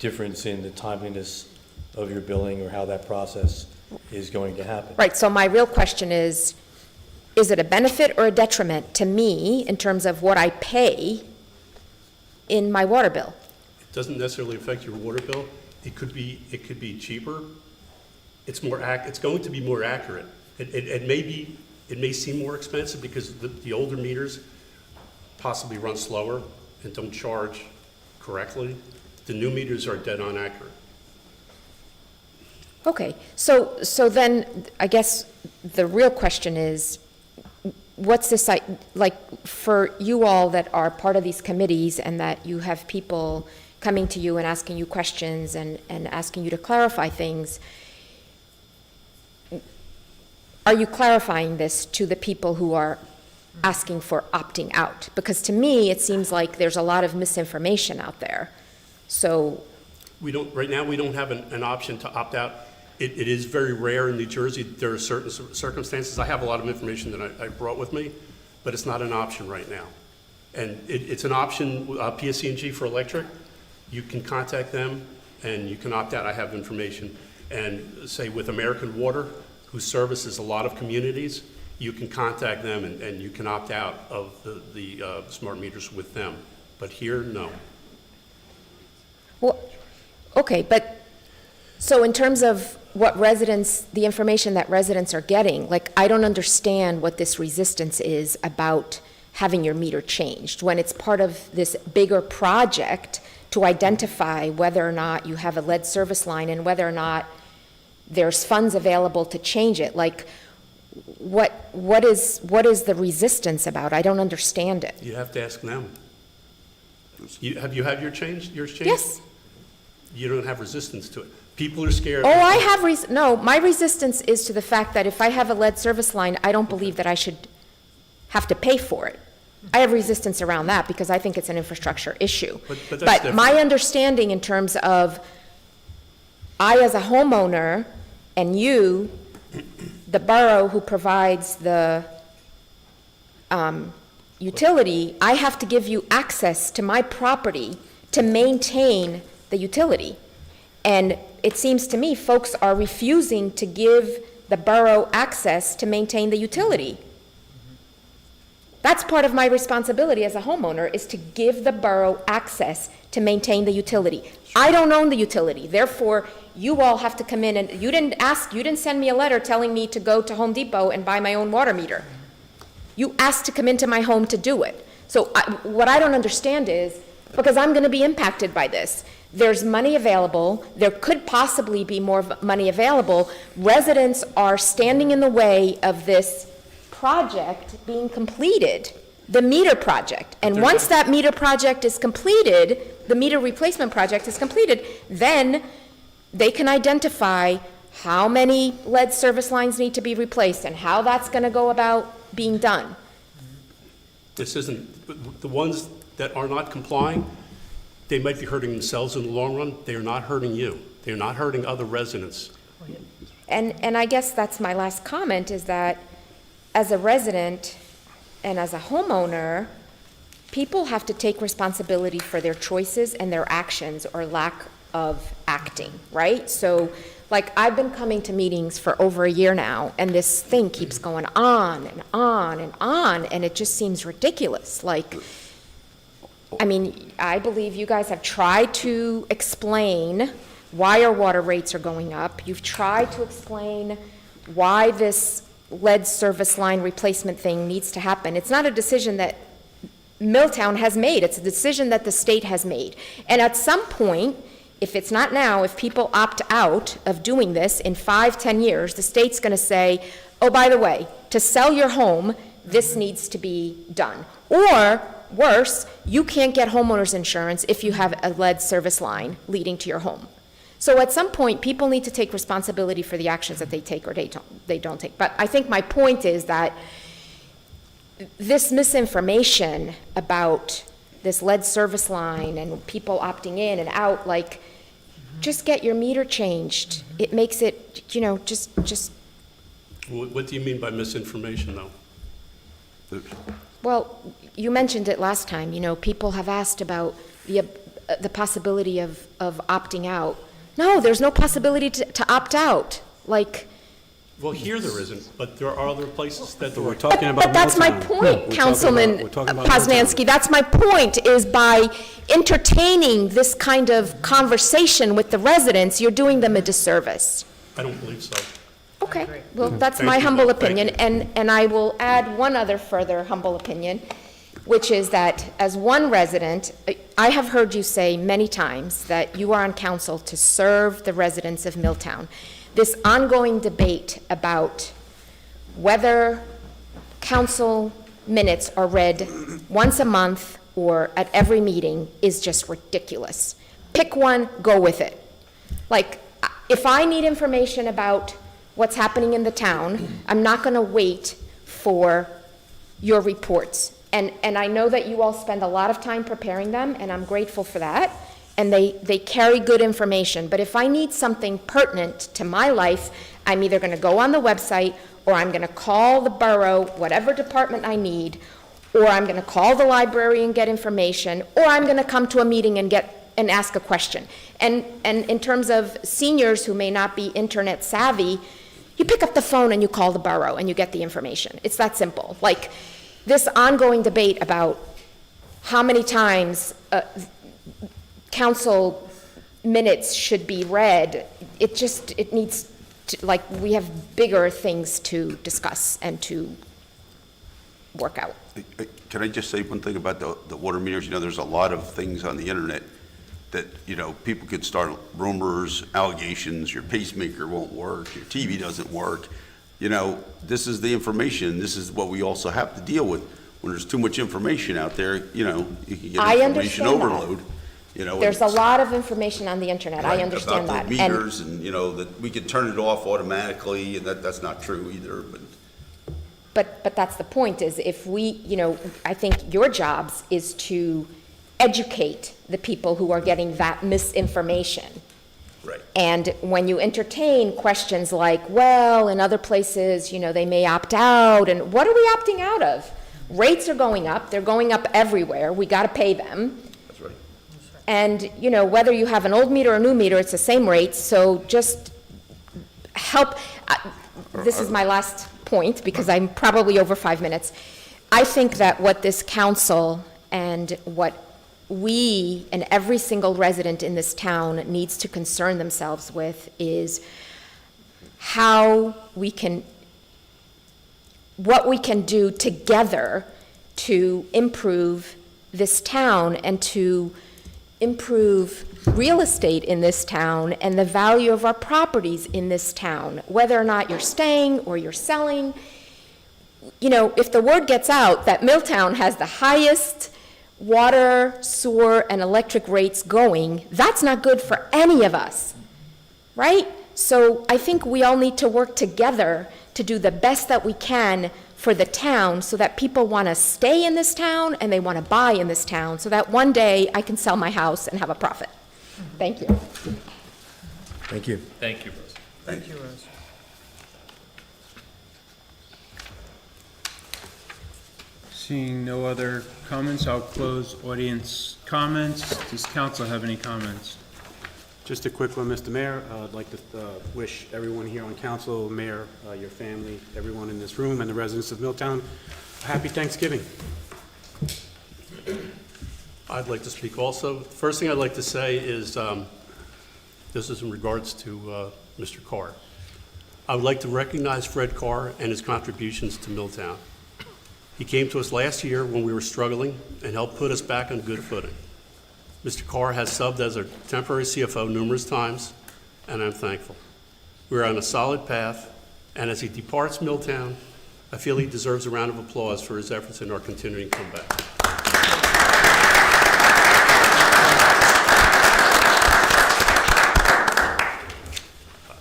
difference in the timeliness of your billing or how that process is going to happen. Right, so my real question is it a benefit or a detriment to me in terms of what I pay in my water bill? It doesn't necessarily affect your water bill. It could be cheaper. It's going to be more accurate. It may seem more expensive because the older meters possibly run slower and don't charge correctly. The new meters are dead on accurate. Okay, so then I guess the real question is, what's this, like for you all that are part of these committees and that you have people coming to you and asking you questions and asking you to clarify things, are you clarifying this to the people who are asking for opting out? Because to me, it seems like there's a lot of misinformation out there. So Right now, we don't have an option to opt out. It is very rare in New Jersey. There are certain circumstances. I have a lot of information that I brought with me, but it's not an option right now. And it's an option, PSC&G for electric. You can contact them and you can opt out. I have information. And say with American Water, who services a lot of communities, you can contact them and you can opt out of the smart meters with them. But here, no. Well, okay, but, so in terms of what residents, the information that residents are getting, like, I don't understand what this resistance is about having your meter changed, when it's part of this bigger project to identify whether or not you have a lead service line and whether or not there's funds available to change it. Like, what is the resistance about? I don't understand it. You have to ask them. Have you had yours changed? Yes. You don't have resistance to it. People are scared. Oh, I have, no, my resistance is to the fact that if I have a lead service line, I don't believe that I should have to pay for it. I have resistance around that because I think it's an infrastructure issue. But that's But different. my understanding in terms of, I as a homeowner and you, the borough who provides the utility, I have to give you access to my property to maintain the utility. And it seems to me folks are refusing to give the borough access to maintain the utility. That's part of my responsibility as a homeowner, is to give the borough access to maintain the utility. I don't own the utility, therefore, you all have to come in and, you didn't send me a letter telling me to go to Home Depot and buy my own water meter. You asked to come into my home to do it. So what I don't understand is, because I'm gonna be impacted by this, there's money available, there could possibly be more money available, residents are standing in the way of this project being completed, the meter project. And once that meter project is completed, the meter replacement project is completed, then they can identify how many lead service lines need to be replaced and how that's gonna go about being done. This isn't, the ones that are not complying, they might be hurting themselves in the long run. They are not hurting you. They are not hurting other residents. And I guess that's my last comment, is that as a resident and as a homeowner, people have to take responsibility for their choices and their actions or lack of acting, right? So, like, I've been coming to meetings for over a year now, and this thing keeps going on and on and on, and it just seems ridiculous. Like, I mean, I believe you guys have tried to explain why our water rates are going up. You've tried to explain why this lead service line replacement thing needs to happen. It's not a decision that Milltown has made. It's a decision that the state has made. And at some point, if it's not now, if people opt out of doing this in 5-10 years, the state's going to say, oh, by the way, to sell your home, this needs to be done. Or worse, you can't get homeowners insurance if you have a lead service line leading to your home. So at some point, people need to take responsibility for the actions that they take or they don't take. But I think my point is that this misinformation about this lead service line and people opting in and out, like, just get your meter changed. It makes it, you know, just. What do you mean by misinformation, though? Well, you mentioned it last time, you know, people have asked about the possibility of opting out. No, there's no possibility to opt out, like. Well, here there isn't, but there are other places that there We're are. talking about But that's my Milltown. point, Councilman We're talking about Poznansky. That's my point, is by entertaining this kind of conversation with the residents, you're doing them a disservice. I don't believe so. Okay, well, that's Thank my you, humble Thank opinion, you. and I will add one other further humble opinion, which is that as one resident, I have heard you say many times that you are on council to serve the residents of Milltown. This ongoing debate about whether council minutes are read once a month or at every meeting is just ridiculous. Pick one, go with it. Like, if I need information about what's happening in the town, I'm not going to wait for your reports. And I know that you all spend a lot of time preparing them, and I'm grateful for that. And they carry good information. But if I need something pertinent to my life, I'm either going to go on the website, or I'm going to call the borough, whatever department I need, or I'm going to call the library and get information, or I'm going to come to a meeting and ask a question. And in terms of seniors who may not be internet savvy, you pick up the phone and you call the borough and you get the information. It's that simple. Like, this ongoing debate about how many times council minutes should be read. It needs to, like, we have bigger things to discuss and to work out. Can I just say one thing about the water meters? You know, there's a lot of things on the internet that, you know, people could start rumors, allegations, your pacemaker won't work, your TV doesn't work. You know, this is the information, this is what we also have to deal with. When there's too much information out there, you know, you can I get information understand that. overload. You know, There's a lot of information on the internet, I right, understand that. about the meters and, you know, that we could turn it off automatically, and that's not true either, but. But that's the point, is if we, you know, I think your jobs is to educate the people who are getting that misinformation. Right. And when you entertain questions like, well, in other places, you know, they may opt out, and what are we opting out of? Rates are going up, they're going up everywhere, we gotta pay them. That's right. And, you know, whether you have an old meter or a new meter, it's the same rate, so just help. This is my last point, because I'm probably over 5 minutes. I think that what this council and what we and every single resident in this town needs to concern themselves with is what we can do together to improve this town and to improve real estate in this town and the value of our properties in this town, whether or not you're staying or you're selling. You know, if the word gets out that Milltown has the highest water, sewer, and electric rates going, that's not good for any of us, right? So I think we all need to work together to do the best that we can for the town so that people want to stay in this town and they want to buy in this town so that one day I can sell my house and have a profit. Thank you. Thank you. Thank you, Rose. Thank you, Rose. Seeing no other comments, I'll close audience comments. Does council have any comments? Just a quick one, Mr. Mayor. I'd like to wish everyone here on council, mayor, your family, everyone in this room, and the residents of Milltown, a happy Thanksgiving. I'd like to speak also. First thing I'd like to say is, this is in regards to Mr. Carr. I would like to recognize Fred Carr and his contributions to Milltown. He came to us last year when we were struggling and helped put us back on good footing. Mr. Carr has subbed as our temporary CFO numerous times, and I'm thankful. We're on a solid path, and as he departs Milltown, I feel he deserves a round of applause for his efforts in our continuing comeback.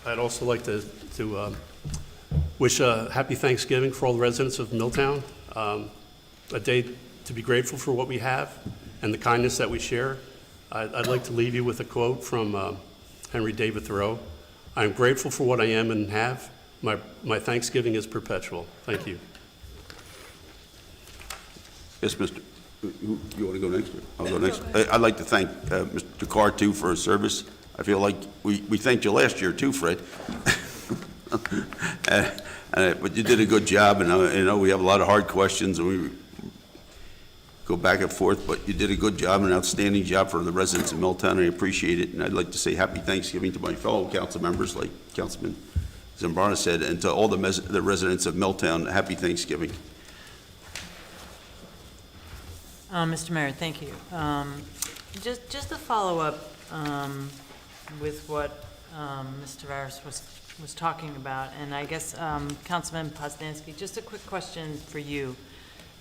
I'd also like to wish a happy Thanksgiving for all the residents of Milltown, a day to be grateful for what we have and the kindness that we share. I'd like to leave you with a quote from Henry David Thoreau. I am grateful for what I am and have. My Thanksgiving is perpetual. Thank you. Yes, Mr. You want to go next? I'll go next. I'd like to thank Mr. Carr, too, for his service. I feel like we thanked you last year, too, Fred. But you did a good job, and you know, we have a lot of hard questions, and we go back and forth, but you did a good job, an outstanding job for the residents of Milltown. I appreciate it, and I'd like to say happy Thanksgiving to my fellow council members, like Councilman Zambrana said, and to all the residents of Milltown, happy Thanksgiving. Mr. Mayor, thank you. Just to follow up with what Mr. Tavares was talking about, and I guess Councilman Posnansky, just a quick question for you.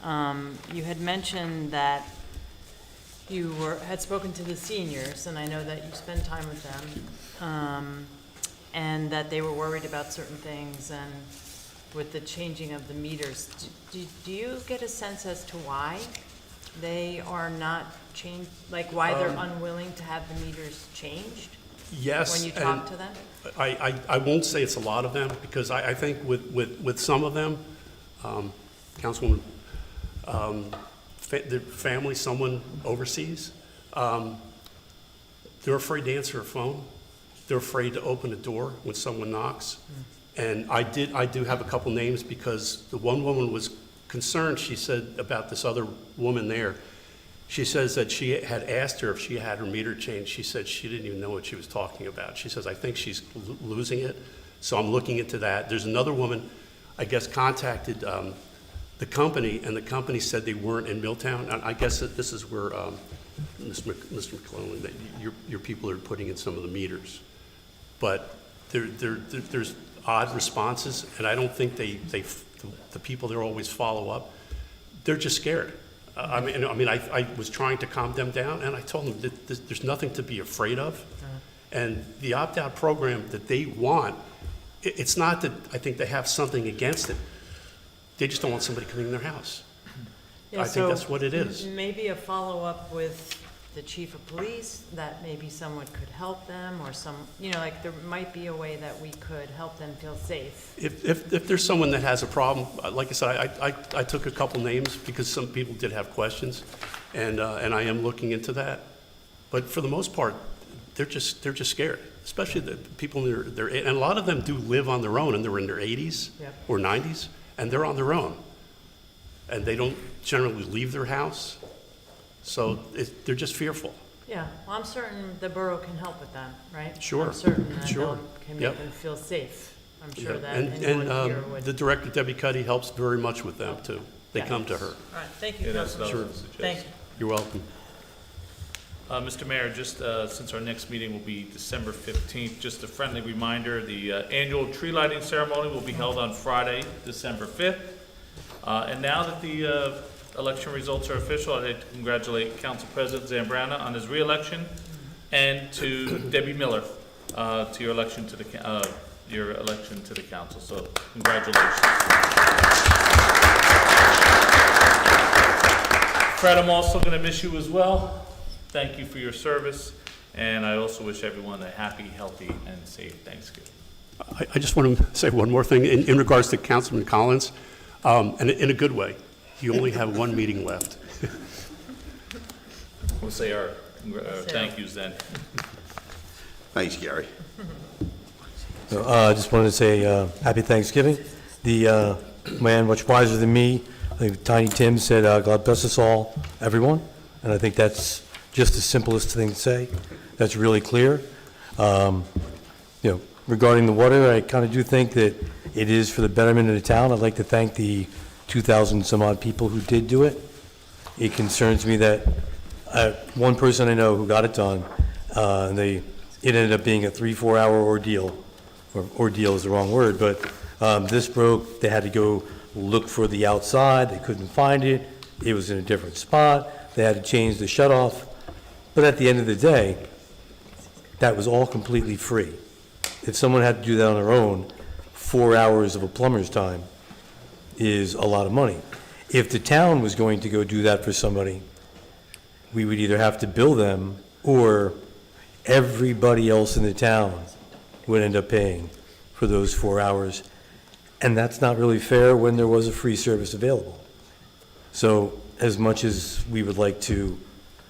You had mentioned that you had spoken to the seniors, and I know that you spend time with them, and that they were worried about certain things, and with the changing of the meters. Do you get a sense as to why they are not changed, like why they're unwilling to have the meters changed? Yes. When you talk to them? I won't say it's a lot of them, because I think with some of them, Councilwoman, the family, someone overseas, they're afraid to answer a phone. They're afraid to open a door when someone knocks. And I do have a couple names, because the one woman was concerned, she said, about this other woman there. She says that she had asked her if she had her meter changed. She said she didn't even know what she was talking about. She says, I think she's losing it, so I'm looking into that. There's another woman, I guess, contacted the company, and the company said they weren't in Milltown. And I guess that this is where, Mr. McClellan, that your people are putting in some of the meters. But there's odd responses, and I don't think the people there always follow up. They're just scared. I was trying to calm them down, and I told them that there's nothing to be afraid of. And the opt-out program that they want, it's not that I think they have something against it. They just don't want somebody coming in their house. I think that's what it is. Maybe a follow-up with the chief of police, that maybe someone could help them, or like there might be a way that we could help them feel safe. If there's someone that has a problem, like I said, I took a couple names because some people did have questions, and I am looking into that. But for the most part, they're just scared, especially the people in their and a lot of them do live on their own, and they're in their 80s or 90s, and they're on their own, and they don't generally leave their house. So they're just fearful. Yeah, well, I'm certain the borough can help with that, right? Sure, I'm certain that sure. can Yep. make them feel safe. I'm sure Yeah. that And anyone here would. the director, Debbie Cuddy, helps very much with them, too. They Yeah. come to her. All right, thank you, Yeah, that's Councilman. what I was gonna Thank you. suggest. You're welcome. Mr. Mayor, just since our next meeting will be December 15th, just a friendly reminder, the annual tree lighting ceremony will be held on Friday, December 5th. And now that the election results are official, I'd like to congratulate Council President Zambrana on his reelection, and to Debbie Miller to your election to the council. So congratulations. Fred, I'm also going to miss you as well. Thank you for your service, and I also wish everyone a happy, healthy, and safe Thanksgiving. I just want to say one more thing in regards to Councilman Collins, and in a good way. You only have one meeting left. We'll say our thank yous then. Thanks, Gary. I just wanted to say happy Thanksgiving. The man much wiser than me, I think Tiny Tim said, God bless us all, everyone. And I think that's just the simplest thing to say. That's really clear. Regarding the water, I kind of do think that it is for the betterment of the town. I'd like to thank the 2,000 some odd people who did do it. It concerns me that one person I know who got it done, and it ended up being a 3-4 hour ordeal. Or ordeal is the wrong word, but this broke. They had to go look for the outside. They couldn't find it. It was in a different spot. They had to change the shutoff. But at the end of the day, that was all completely free. If someone had to do that on their own, 4 hours of a plumber's time is a lot of money. If the town was going to go do that for somebody, we would either have to bill them, or everybody else in the town would end up paying for those 4 hours. And that's not really fair when there was a free service available. So as much as we would like to,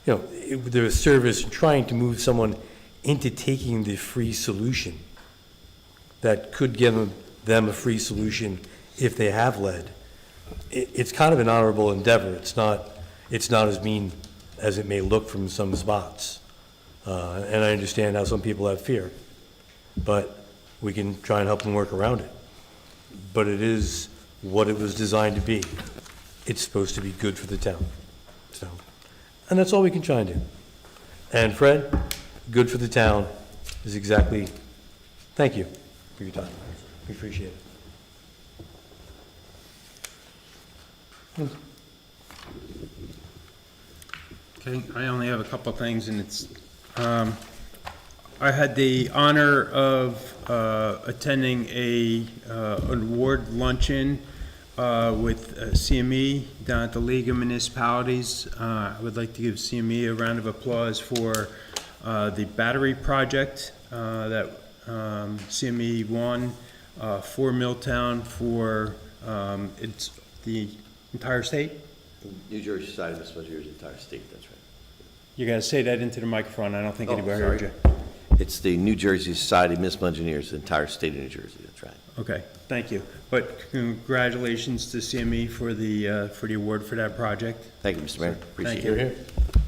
the service trying to move someone into taking the free solution that could give them a free solution if they have lead, it's kind of an honorable endeavor. It's not as mean as it may look from some spots. And I understand how some people have fear, but we can try and help them work around it. But it is what it was designed to be. It's supposed to be good for the town. So, and that's all we can try and do. And Fred, good for the town is exactly, thank you for your time. We appreciate it. Okay, I only have a couple things, and it's, I had the honor of attending an award luncheon with CME down at the League of Municipalities. I would like to give CME a round of applause for the battery project that CME won for Milltown, for it's the entire state. New Jersey side of this was yours, entire state, that's right. You gotta say that into the microphone, I don't think anybody heard you. It's the New Jersey Society of Municipal Engineers, the entire state of New Jersey, that's right. Okay, thank you. But congratulations to CME for the award for that project. Thank you, Mr. Mayor, appreciate Thank it. you.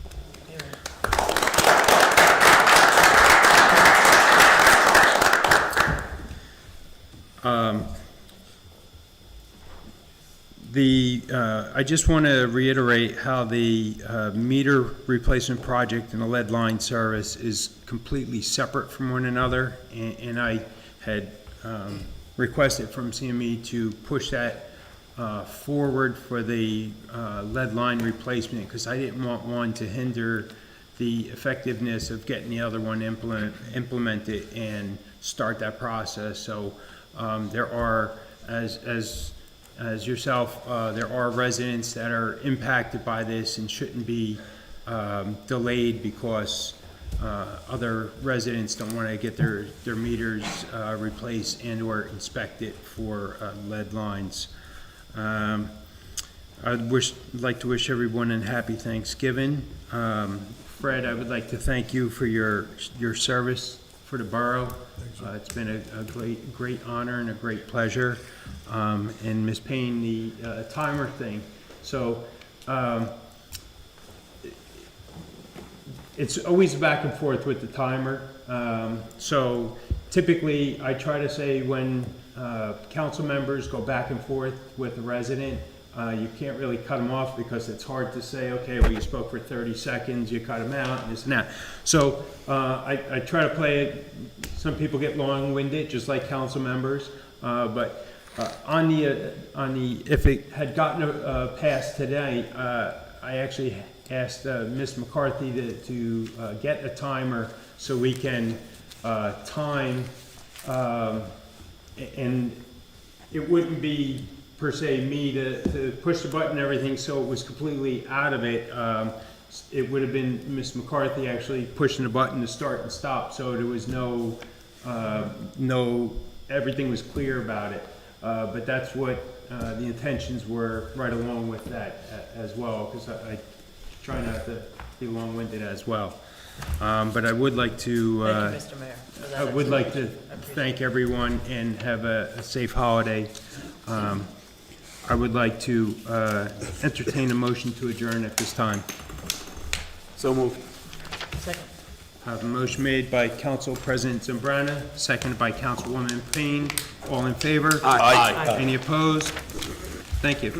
I just want to reiterate how the meter replacement project and the lead line service is completely separate from one another, and I had requested from CME to push that forward for the lead line replacement, because I didn't want one to hinder the effectiveness of getting the other one implemented and start that process. So there are, as yourself, there are residents that are impacted by this and shouldn't be delayed because other residents don't want to get their meters replaced and or inspected for lead lines. I'd like to wish everyone a happy Thanksgiving. Fred, I would like to thank you for your service for the borough. It's been a great honor and a great pleasure. And Ms. Payne, the timer thing. So it's always back and forth with the timer. So typically, I try to say when council members go back and forth with a resident, you can't really cut them off because it's hard to say, okay, well, you spoke for 30 seconds, you cut them out, and this and that. So I try to play it. Some people get long-winded, just like council members. But on the if it had gotten passed today, I actually asked Ms. McCarthy to get a timer so we can time, and it wouldn't be per se me to push the button and everything, so it was completely out of it. It would have been Ms. McCarthy actually pushing the button to start and stop, so there was no, everything was clear about it. But that's what the intentions were right along with that as well, because I try not to be long-winded as well. But I would like to, Thank you, Mr. Mayor, for that I would like to explanation. thank everyone and have a safe holiday. I would like to entertain a motion to adjourn at this time. So moved. Second. I have a motion made by Council President Zambrana, seconded by Councilwoman Payne. All in favor? Aye. Any opposed? Thank you.